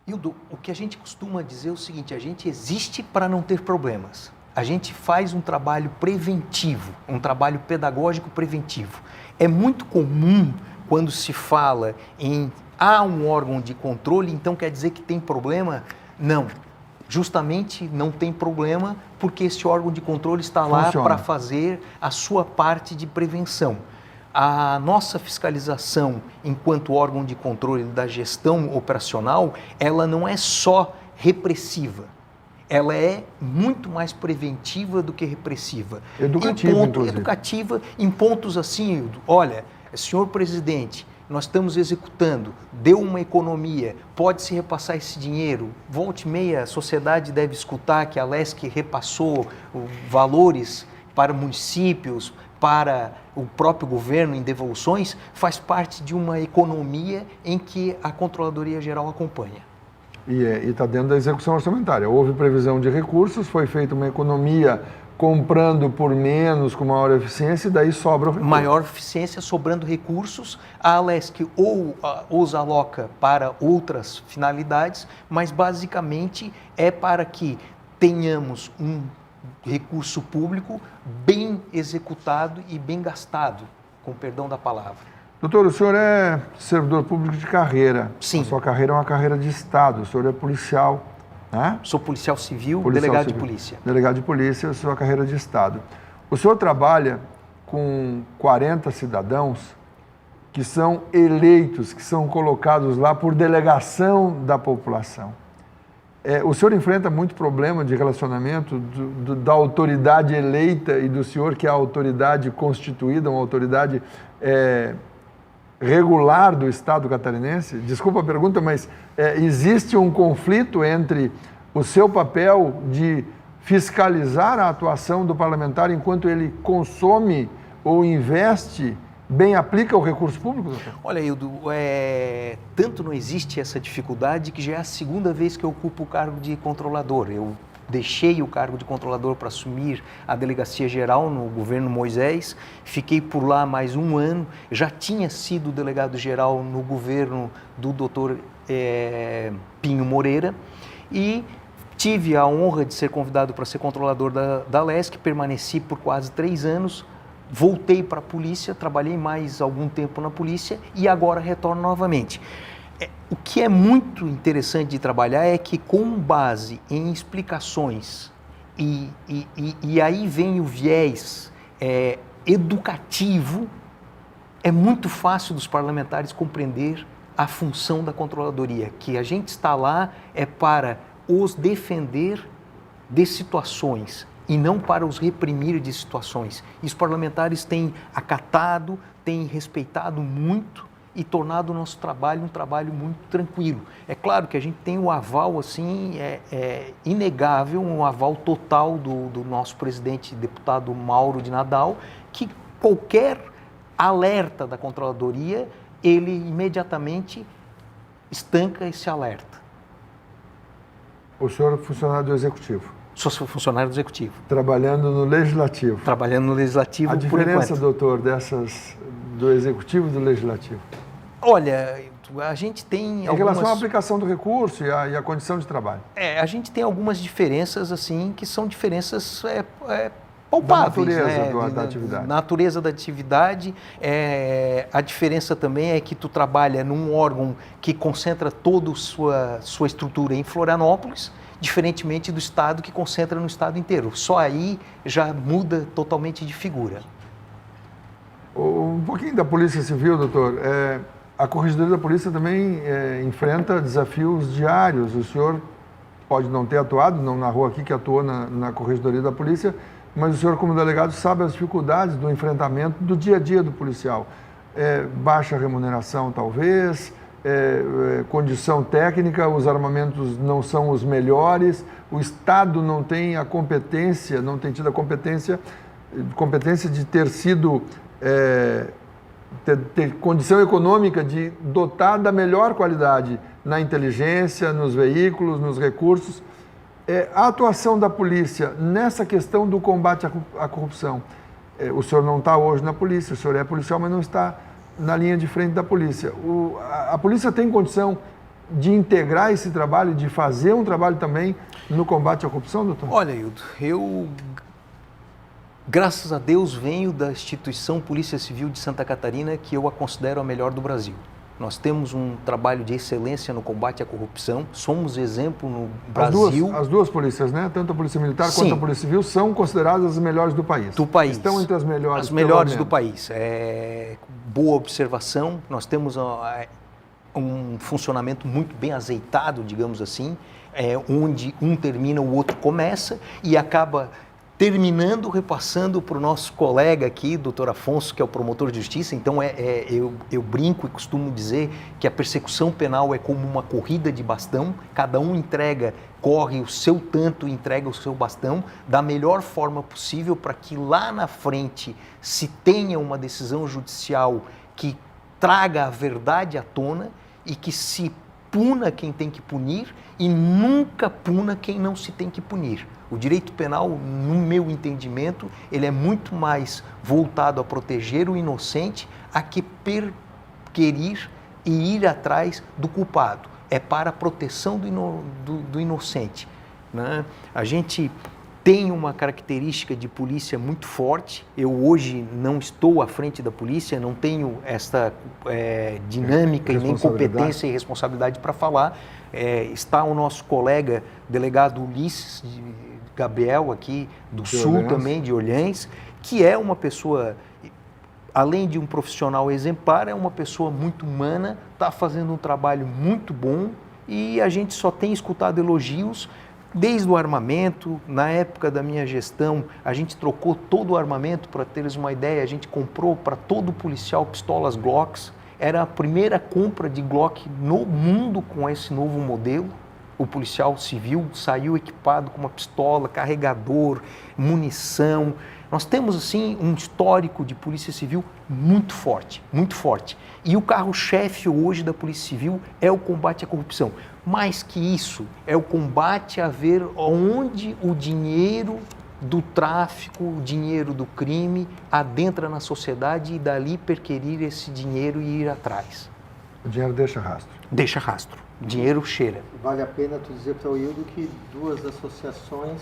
Hildo, o que a gente costuma dizer é o seguinte: a gente existe para não ter problemas. A gente faz um trabalho preventivo, um trabalho pedagógico preventivo. É muito comum quando se fala em um órgão de controle, então quer dizer que tem problema? Não. Justamente não tem problema, porque esse órgão de controle está lá para fazer a sua parte de prevenção. A nossa fiscalização, enquanto órgão de controle da gestão operacional, ela não é só repressiva. Ela é muito mais preventiva do que repressiva. Educativa em pontos assim: olha, senhor presidente, nós estamos executando, deu uma economia, pode-se repassar esse dinheiro, volte e meia, a sociedade deve escutar que a LESC repassou valores para municípios, para o próprio governo em devoluções, faz parte de uma economia em que a Controladoria Geral acompanha. E está dentro da execução orçamentária. Houve previsão de recursos, foi feita uma economia comprando por menos, com maior eficiência, e daí sobra o recurso. Maior eficiência, sobrando recursos, a LESC ou os aloca para outras finalidades, mas basicamente é para que tenhamos um recurso público bem executado e bem gastado, com perdão da palavra. Doutor, o senhor é servidor público de carreira. Sim. A sua carreira é uma carreira de Estado, o senhor é policial, né? Sou policial civil, delegado de polícia. Delegado de polícia, a sua carreira de Estado. O senhor trabalha com 40 cidadãos que são eleitos, que são colocados lá por delegação da população. O senhor enfrenta muito problema de relacionamento da autoridade eleita e do senhor, que é a autoridade constituída, uma autoridade regular do Estado catarinense? Desculpa a pergunta, mas existe um conflito entre o seu papel de fiscalizar a atuação do parlamentar enquanto ele consome ou investe, bem aplica o recurso público, doutor? Olha, Hildo, tanto não existe essa dificuldade que já é a segunda vez que eu ocupo o cargo de controlador. Eu deixei o cargo de controlador para assumir a Delegacia Geral no governo Moisés, fiquei por lá mais um ano, já tinha sido delegado geral no governo do doutor Pinho Moreira e tive a honra de ser convidado para ser controlador da LESC, permaneci por quase 3 anos, voltei para a polícia, trabalhei mais algum tempo na polícia e agora retorno novamente. O que é muito interessante de trabalhar é que, com base em explicações, e aí vem o viés educativo, é muito fácil dos parlamentares compreender a função da controladoria, que a gente está lá para os defender de situações e não para os reprimir de situações. E os parlamentares têm acatado, têm respeitado muito e tornado o nosso trabalho um trabalho muito tranquilo. É claro que a gente tem o aval, assim, inegável, um aval total do nosso presidente, deputado Mauro de Nadal, que qualquer alerta da controladoria, ele imediatamente estanca esse alerta. O senhor é funcionário do Executivo? Sou funcionário do Executivo. Trabalhando no Legislativo? Trabalhando no Legislativo, a por diferença, enquanto. doutor, do Executivo e do Legislativo? Olha, a gente tem em relação à aplicação do recurso e à condição de trabalho. A gente tem algumas diferenças, assim, que são diferenças palpáveis. Da natureza da atividade. Natureza da atividade. A diferença também é que tu trabalha num órgão que concentra toda a sua estrutura em Florianópolis, diferentemente do Estado que concentra no Estado inteiro. Só aí já muda totalmente de figura. Um pouquinho da Polícia Civil, doutor. A Corregedoria da Polícia também enfrenta desafios diários. O senhor pode não ter atuado, não narrou aqui que atuou na Corregedoria da Polícia, mas o senhor, como delegado, sabe as dificuldades do enfrentamento do dia a dia do policial. Baixa remuneração, talvez, condição técnica, os armamentos não são os melhores, o Estado não tem a competência, não tem tido a competência de ter sido... ter condição econômica de dotar da melhor qualidade na inteligência, nos veículos, nos recursos. A atuação da polícia nessa questão do combate à corrupção. O senhor não está hoje na polícia, o senhor é policial, mas não está na linha de frente da polícia. A polícia tem condição de integrar esse trabalho, de fazer um trabalho também no combate à corrupção, doutor? Olha, Hildo, eu... graças a Deus, venho da instituição Polícia Civil de Santa Catarina, que eu a considero a melhor do Brasil. Nós temos um trabalho de excelência no combate à corrupção, somos exemplo no Brasil. As duas polícias, né? Tanto a Polícia Militar quanto a Polícia Civil são consideradas as melhores do país. Estão entre as melhores. As melhores do país. Boa observação, nós temos um funcionamento muito bem azeitado, digamos assim, onde um termina, o outro começa e acaba... terminando, repassando para o nosso colega aqui, doutor Afonso, que é o promotor de justiça. Então, eu brinco e costumo dizer que a persecução penal é como uma corrida de bastão, cada um corre o seu tanto, entrega o seu bastão da melhor forma possível para que lá na frente se tenha uma decisão judicial que traga a verdade à tona e que se puna quem tem que punir e nunca puna quem não se tem que punir. O direito penal, no meu entendimento, ele é muito mais voltado a proteger o inocente a que perquerir e ir atrás do culpado. É para a proteção do inocente, né? A gente tem uma característica de polícia muito forte. Eu hoje não estou à frente da polícia, não tenho esta dinâmica e nem competência e responsabilidade para falar. Está o nosso colega delegado Ulisses Gabriel, aqui do Sul também, de Orleans, que é uma pessoa, além de um profissional exemplar, é uma pessoa muito humana, está fazendo um trabalho muito bom e a gente só tem escutado elogios desde o armamento. Na época da minha gestão, a gente trocou todo o armamento, para teres uma ideia, a gente comprou para todo policial pistolas Glocks, era a primeira compra de Glock no mundo com esse novo modelo. o policial civil saiu equipado com uma pistola, carregador, munição. Nós temos, assim, um histórico de polícia civil muito forte, muito forte. E o carro-chefe hoje da polícia civil é o combate à corrupção. Mais que isso, é o combate a ver onde o dinheiro do tráfico, o dinheiro do crime adentra na sociedade e dali perquerir esse dinheiro e ir atrás. O dinheiro deixa rastro. Deixa rastro. O dinheiro cheira. Vale a pena tu dizer para o Hildo que 2 associações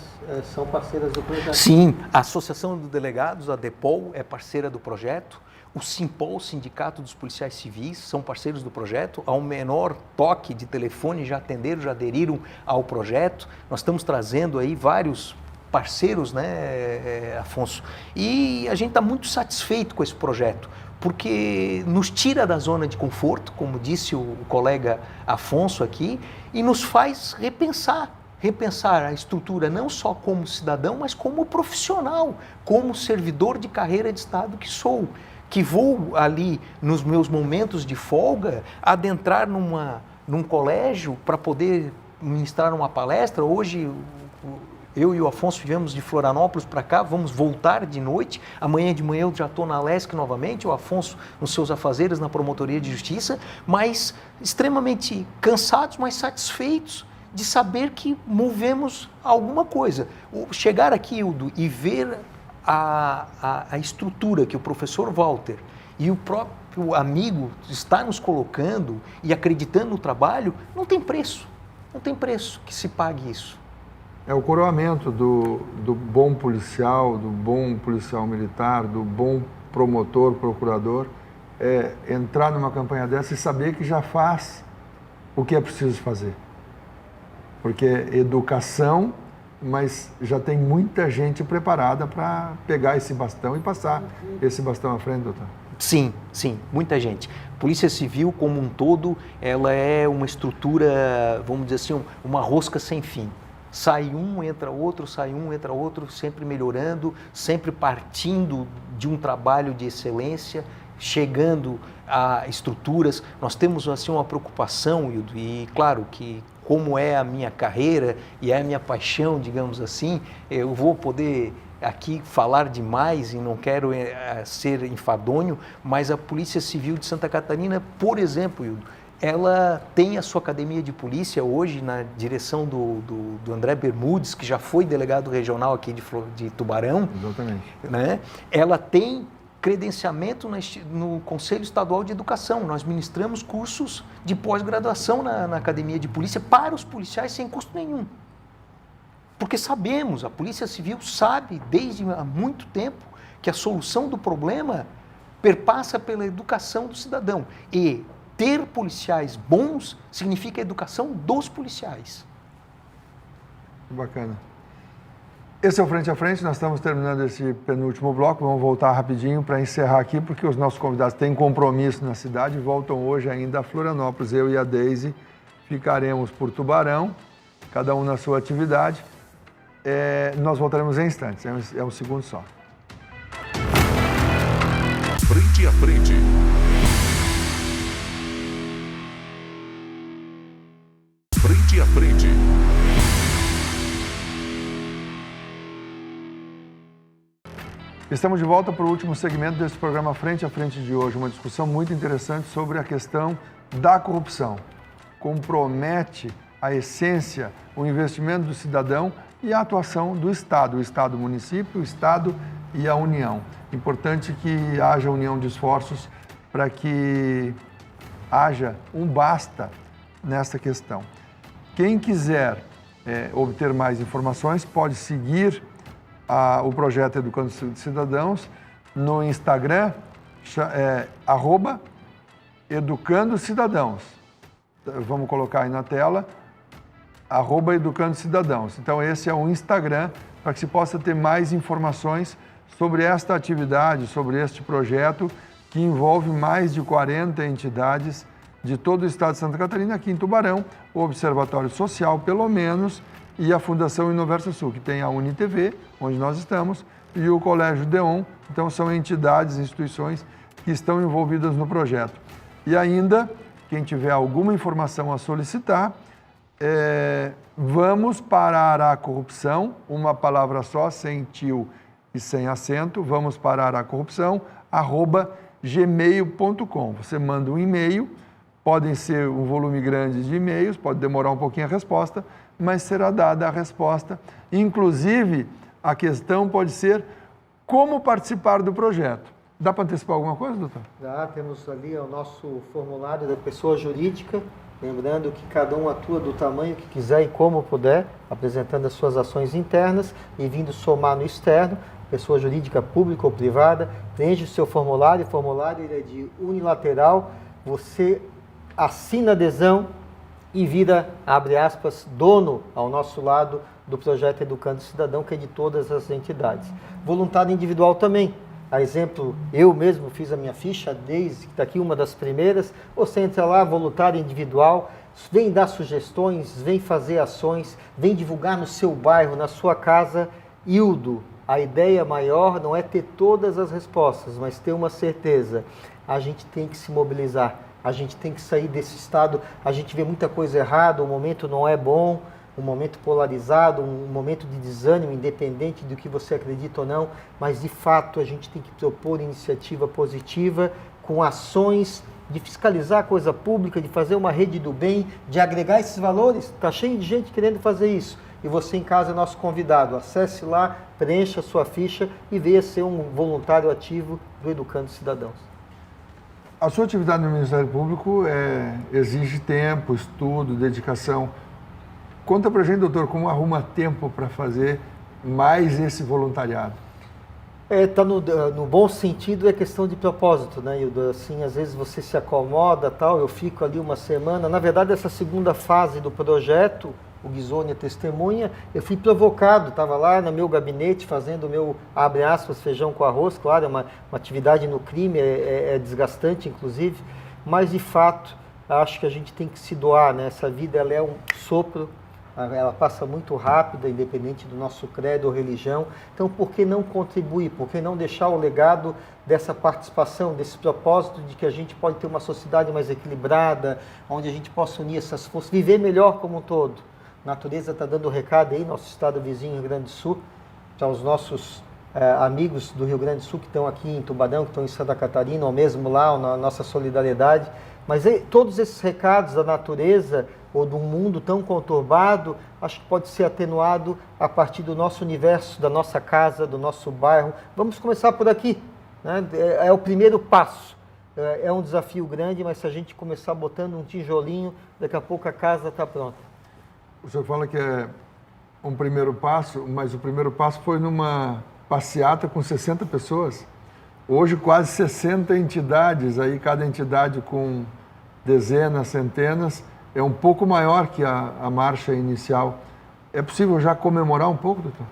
são parceiras do projeto. Sim, a Associação dos Delegados, a DEPOL, é parceira do projeto. O Simpol, Sindicato dos Policiais Civis, são parceiros do projeto. Ao menor toque de telefone já atenderam, já aderiram ao projeto. Nós estamos trazendo aí vários parceiros, né, Afonso? E a gente está muito satisfeito com esse projeto, porque nos tira da zona de conforto, como disse o colega Afonso aqui, e nos faz repensar a estrutura não só como cidadão, mas como profissional, como servidor de carreira de Estado que sou, que vou ali nos meus momentos de folga adentrar num colégio para poder ministrar uma palestra. Hoje eu e o Afonso viemos de Florianópolis para cá, vamos voltar de noite. Amanhã de manhã eu já estou na LESC novamente, o Afonso nos seus afazeres na Promotoria de Justiça, mas extremamente cansados, mas satisfeitos de saber que movemos alguma coisa. Chegar aqui, Hildo, e ver a estrutura que o professor Walter e o próprio amigo está nos colocando e acreditando no trabalho, não tem preço que se pague isso. É o coroamento do bom policial militar, do bom promotor, procurador, é entrar numa campanha dessa e saber que já faz o que é preciso fazer. Porque é educação, mas já tem muita gente preparada para pegar esse bastão e passar esse bastão à frente, doutor. Sim, muita gente. Polícia Civil, como um todo, ela é uma estrutura, vamos dizer assim, uma rosca sem fim. Sai um, entra outro, sempre melhorando, sempre partindo de um trabalho de excelência, chegando a estruturas. Nós temos, assim, uma preocupação, Hildo, e claro que como é a minha carreira e é a minha paixão, digamos assim, eu vou poder aqui falar demais e não quero ser enfadonho, mas a Polícia Civil de Santa Catarina, por exemplo, Hildo, ela tem a sua academia de polícia hoje na direção do André Bermudes, que já foi delegado regional aqui de Tubarão. Exatamente. Né? Ela tem credenciamento no Conselho Estadual de Educação. Nós ministramos cursos de pós-graduação na academia de polícia para os policiais sem custo nenhum. Porque sabemos, a Polícia Civil sabe desde há muito tempo que a solução do problema perpassa pela educação do cidadão. E ter policiais bons significa a educação dos policiais. Bacana. Esse é o Frente a Frente, nós estamos terminando esse penúltimo bloco, vamos voltar rapidinho para encerrar aqui, porque os nossos convidados têm compromisso na cidade e voltam hoje ainda a Florianópolis. Eu e a Deise ficaremos por Tubarão, cada um na sua atividade. Nós voltaremos em instantes, é um segundo só. Frente a Frente. Frente a Frente. Estamos de volta para o último segmento desse programa Frente a Frente de hoje, uma discussão muito interessante sobre a questão da corrupção. Compromete a essência, o investimento do cidadão e a atuação do Estado, o Estado, o município, o Estado e a União. Importante que haja união de esforços para que haja um basta nessa questão. Quem quiser obter mais informações pode seguir o projeto Educando Cidadãos no Instagram, @Educando Cidadãos. Vamos colocar aí na tela, @Educando Cidadãos. Então esse é o Instagram para que se possa ter mais informações sobre esta atividade, sobre este projeto que envolve mais de 40 entidades de todo o estado de Santa Catarina, aqui em Tubarão, o Observatório Social, pelo menos, e a Fundação Inoversa Sul, que tem a UniTV, onde nós estamos, e o Colégio Deon. Então, são entidades, instituições que estão envolvidas no projeto. E ainda, quem tiver alguma informação a solicitar, Vamos parar a corrupção, uma palavra só, sem tio e sem acento, vamos parar a corrupção, @gmail.com. Você manda um e-mail, podem ser um volume grande de e-mails, pode demorar um pouquinho a resposta, mas será dada a resposta. Inclusive, a questão pode ser como participar do projeto. Dá para antecipar alguma coisa, doutor? Já temos ali o nosso formulário da pessoa jurídica, lembrando que cada um atua do tamanho que quiser e como puder, apresentando as suas ações internas e vindo somar no externo, pessoa jurídica pública ou privada, preenche o seu formulário, o formulário ele é de unilateral, você assina a adesão e vira, abre aspas, dono ao nosso lado do projeto Educando o Cidadão, que é de todas as entidades. Voluntário individual também. A exemplo, eu mesmo fiz a minha ficha, desde que está aqui uma das primeiras. Você entra lá, voluntário individual, vem dar sugestões, vem fazer ações, vem divulgar no seu bairro, na sua casa. Hildo, a ideia maior não é ter todas as respostas, mas ter uma certeza. A gente tem que se mobilizar, a gente tem que sair desse estado. A gente vê muita coisa errada, o momento não é bom, um momento polarizado, um momento de desânimo, independente do que você acredita ou não, mas de fato a gente tem que propor iniciativa positiva com ações de fiscalizar a coisa pública, de fazer uma rede do bem, de agregar esses valores. Está cheio de gente querendo fazer isso. E você em casa é nosso convidado. Acesse lá, preencha a sua ficha e venha ser um voluntário ativo do Educando Cidadãos. A sua atividade no Ministério Público exige tempo, estudo, dedicação. Conta pra gente, doutor, como arruma tempo para fazer mais esse voluntariado? Tá no bom sentido, é questão de propósito, né, Hildo? Assim, às vezes você se acomoda, tal, eu fico ali uma semana. Na verdade, essa segunda fase do projeto, o Ghisoni é testemunha, eu fui provocado, estava lá no meu gabinete fazendo o meu, abre aspas, feijão com arroz, claro, é uma atividade no crime, é desgastante, inclusive, mas de fato, acho que a gente tem que se doar, né? Essa vida, ela é um sopro, ela passa muito rápida, independente do nosso credo ou religião. Então, por que não contribuir? Por que não deixar o legado dessa participação, desse propósito de que a gente pode ter uma sociedade mais equilibrada, onde a gente possa unir essas forças, viver melhor como um todo? A natureza está dando recado aí, nosso estado vizinho, Rio Grande do Sul, para os nossos amigos do Rio Grande do Sul que estão aqui em Tubarão, que estão em Santa Catarina, ou mesmo lá, na nossa solidariedade. Mas todos esses recados da natureza ou de um mundo tão conturbado, acho que pode ser atenuado a partir do nosso universo, da nossa casa, do nosso bairro. Vamos começar por aqui, né? É o primeiro passo. É um desafio grande, mas se a gente começar botando um tijolinho, daqui a pouco a casa está pronta. O senhor fala que é um primeiro passo, mas o primeiro passo foi numa passeata com 60 pessoas. Hoje quase 60 entidades, aí cada entidade com dezenas, centenas, é um pouco maior que a marcha inicial. É possível já comemorar um pouco, doutor?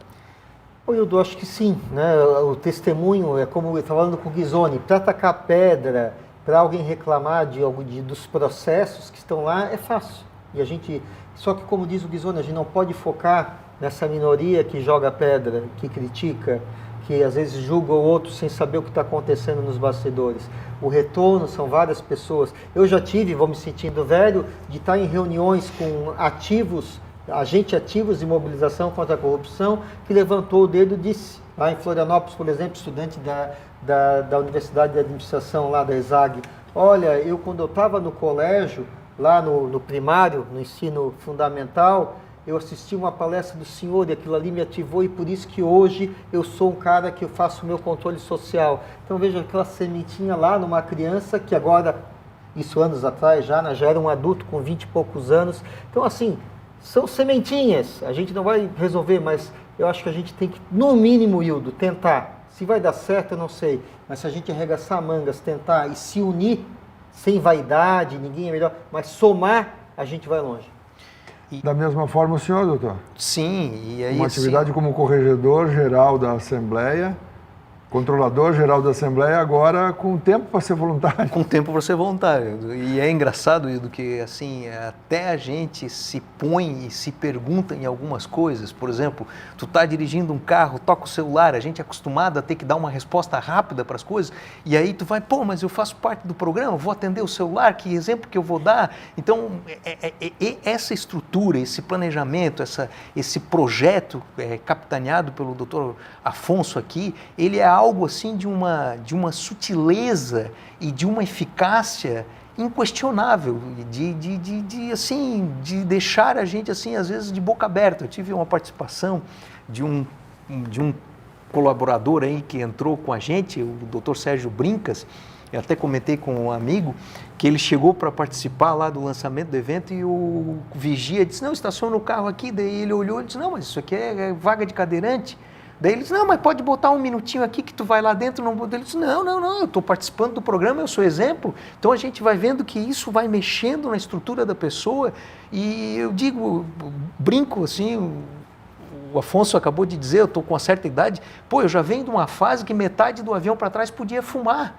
Eu acho que sim, né? O testemunho é como eu estava falando com o Ghisoni, para atacar pedra, para alguém reclamar dos processos que estão lá, é fácil. E a gente, só que como diz o Ghisoni, a gente não pode focar nessa minoria que joga pedra, que critica, que às vezes julga o outro sem saber o que está acontecendo nos bastidores. O retorno são várias pessoas. Eu já tive, vou me sentindo velho, de estar em reuniões com agentes ativos de mobilização contra a corrupção, que levantou o dedo e disse, lá em Florianópolis, por exemplo, estudante da Universidade de Administração, lá da ESAG, olha, quando eu estava no colégio, lá no primário, no ensino fundamental, eu assisti uma palestra do senhor e aquilo ali me ativou e por isso que hoje eu sou um cara que eu faço o meu controle social. Então veja aquela sementinha lá numa criança que agora, isso anos atrás já era um adulto com 20 e poucos anos. Então assim, são sementinhas, a gente não vai resolver, mas eu acho que a gente tem que, no mínimo, Hildo, tentar. Se vai dar certo eu não sei, mas se a gente arregaçar mangas, tentar e se unir, sem vaidade, ninguém é melhor, mas somar, a gente vai longe. Da mesma forma o senhor, doutor? Sim, e aí... Uma atividade como corregedor geral da Assembleia, Controlador-geral da Assembleia, agora com tempo para ser voluntário. Com tempo para ser voluntário. E é engraçado, Ildo, que assim, até a gente se põe e se pergunta em algumas coisas. Por exemplo, tu está dirigindo um carro, toca o celular, a gente é acostumado a ter que dar uma resposta rápida para as coisas, e aí tu vai, pô, mas eu faço parte do programa, vou atender o celular, que exemplo que eu vou dar? Então, essa estrutura, esse planejamento, esse projeto capitaneado pelo Dr. Afonso aqui, ele é algo assim de uma sutileza e de uma eficácia inquestionável, de deixar a gente assim às vezes de boca aberta. Eu tive uma participação de um colaborador aí que entrou com a gente, o Dr. Sérgio Brincas. Eu até comentei com um amigo que ele chegou para participar lá do lançamento do evento e o vigia disse, não, estaciona o carro aqui. Daí ele olhou e disse, não, mas isso aqui é vaga de cadeirante. Daí ele disse, não, mas pode botar um minutinho aqui que tu vai lá dentro. Não. Ele disse, não, eu estou participando do programa, eu sou exemplo. Então a gente vai vendo que isso vai mexendo na estrutura da pessoa. E eu digo, brinco assim, o Afonso acabou de dizer, eu estou com uma certa idade, pô, eu já venho de uma fase que metade do avião para trás podia fumar.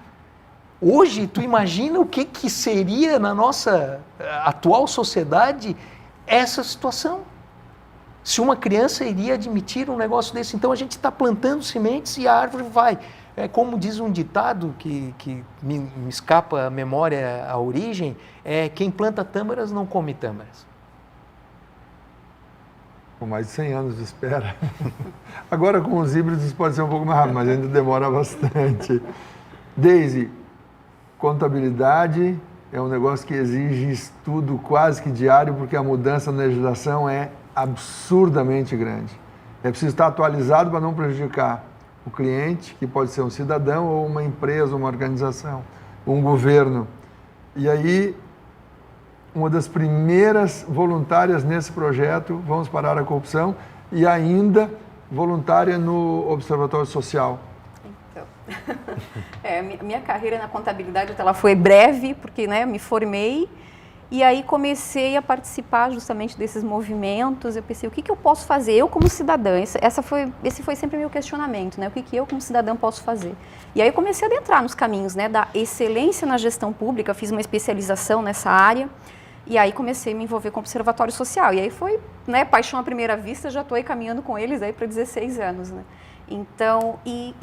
Hoje, tu imagina o que seria na nossa atual sociedade essa situação? Se uma criança iria admitir um negócio desse, então a gente está plantando sementes e a árvore vai. É como diz um ditado que me escapa a memória, a origem, é quem planta tâmaras não come tâmaras. Com mais de 100 anos de espera. Agora com os híbridos pode ser um pouco mais rápido, mas ainda demora bastante. Deise, contabilidade é um negócio que exige estudo quase que diário, porque a mudança na legislação é absurdamente grande. É preciso estar atualizado para não prejudicar o cliente, que pode ser um cidadão ou uma empresa, uma organização, um governo. E aí, uma das primeiras voluntárias nesse projeto, Vamos Parar a Corrupção, e ainda voluntária no Observatório Social. Então, minha carreira na contabilidade ela foi breve, porque me formei. E aí comecei a participar justamente desses movimentos. Eu pensei, o que eu posso fazer? Eu como cidadã, esse foi sempre o meu questionamento, né? O que eu como cidadã posso fazer? E aí eu comecei a adentrar nos caminhos, né, da excelência na gestão pública, fiz uma especialização nessa área, e aí comecei a me envolver com o Observatório Social. E aí foi, né, paixão à primeira vista, já estou aí caminhando com eles aí para 16 anos, né? Então, e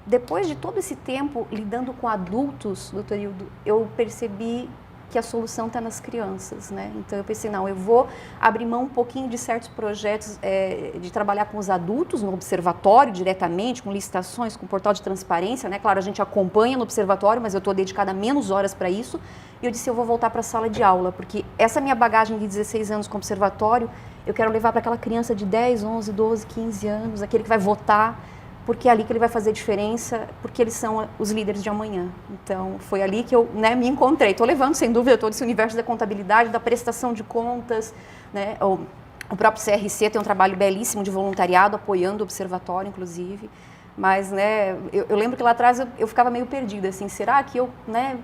depois de todo esse tempo lidando com adultos, doutor Ildo, eu percebi que a solução está nas crianças, né? Então eu pensei, não, eu vou abrir mão um pouquinho de certos projetos, de trabalhar com os adultos no observatório diretamente, com licitações, com portal de transparência, né? Claro, a gente acompanha no observatório, mas eu estou dedicada menos horas para isso. E eu disse, eu vou voltar para a sala de aula, porque essa minha bagagem de 16 anos com o observatório, eu quero levar para aquela criança de 10, 11, 12, 15 anos, aquele que vai votar, porque é ali que ele vai fazer diferença, porque eles são os líderes de amanhã. Então, foi ali que eu me encontrei. Estou levando, sem dúvida, todo esse universo da contabilidade, da prestação de contas, né? O próprio CRC tem um trabalho belíssimo de voluntariado, apoiando o observatório, inclusive. Mas, né, eu lembro que lá atrás eu ficava meio perdida, assim, será que eu, né,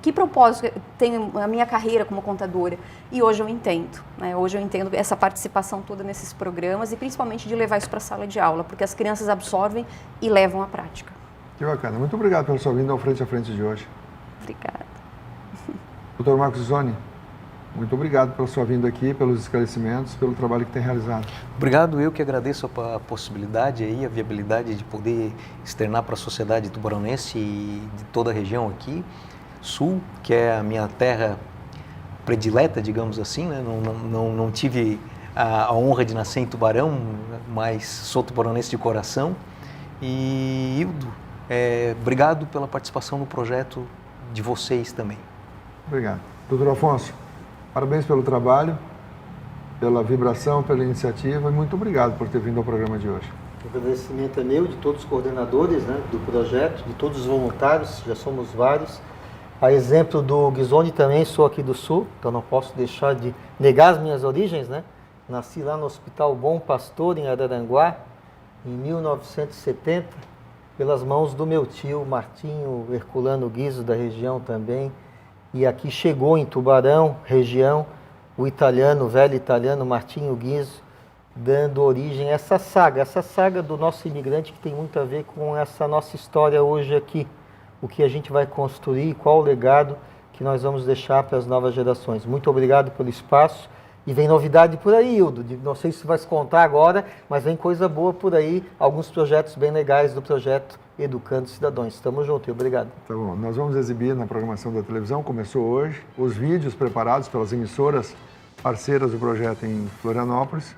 que propósito tem a minha carreira como contadora? E hoje eu entendo, né? Hoje eu entendo essa participação toda nesses programas e principalmente de levar isso para a sala de aula, porque as crianças absorvem e levam à prática. Que bacana. Muito obrigado pela sua vinda ao Frente a Frente de hoje. Obrigada. Dr. Marcos Zoni, muito obrigado pela sua vinda aqui, pelos esclarecimentos, pelo trabalho que tem realizado. Obrigado, eu que agradeço a possibilidade aí, a viabilidade de poder externar para a sociedade tubaronense e de toda a região aqui, Sul, que é a minha terra predileta, digamos assim, né? Não tive a honra de nascer em Tubarão, mas sou tubaronense de coração. E, Ildo, obrigado pela participação no projeto de vocês também. Obrigado. Doutor Afonso, parabéns pelo trabalho, pela vibração, pela iniciativa e muito obrigado por ter vindo ao programa de hoje. O agradecimento é meu, de todos os coordenadores, né, do projeto, de todos os voluntários, já somos vários. A exemplo do Ghisoni, também sou aqui do Sul, então não posso deixar de negar as minhas origens, né? Nasci lá no Hospital Bom Pastor, em Araranguá, em 1970, pelas mãos do meu tio Martinho Herculano Ghiso, da região também. E aqui chegou em Tubarão, região, o velho italiano Martinho Ghiso, dando origem a essa saga do nosso imigrante que tem muito a ver com essa nossa história hoje aqui. O que a gente vai construir, qual o legado que nós vamos deixar para as novas gerações. Muito obrigado pelo espaço. E vem novidade por aí, Hildo. Não sei se vai se contar agora, mas vem coisa boa por aí. Alguns projetos bem legais do projeto Educando Cidadãos. Estamos juntos, obrigado. Tá bom, nós vamos exibir na programação da televisão, começou hoje, os vídeos preparados pelas emissoras parceiras do projeto em Florianópolis.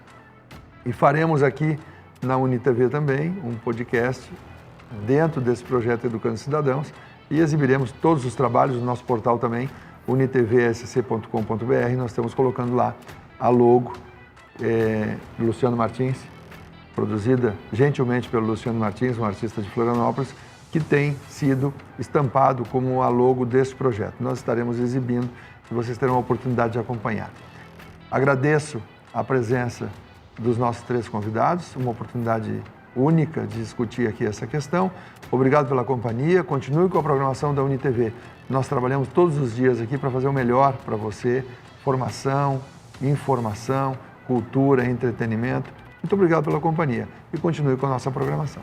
E faremos aqui na UniTV também um podcast dentro desse projeto Educando Cidadãos e exibiremos todos os trabalhos no nosso portal também, unitvsc.com.br. Nós estamos colocando lá a logo do Luciano Martins, produzida gentilmente pelo Luciano Martins, um artista de Florianópolis, que tem sido estampado como a logo desse projeto. Nós estaremos exibindo e vocês terão a oportunidade de acompanhar. Agradeço a presença dos nossos 3 convidados, uma oportunidade única de discutir aqui essa questão. Obrigado pela companhia, continue com a programação da UniTV. Nós trabalhamos todos os dias aqui para fazer o melhor para você, formação, informação, cultura, entretenimento. Muito obrigado pela companhia e continue com a nossa programação.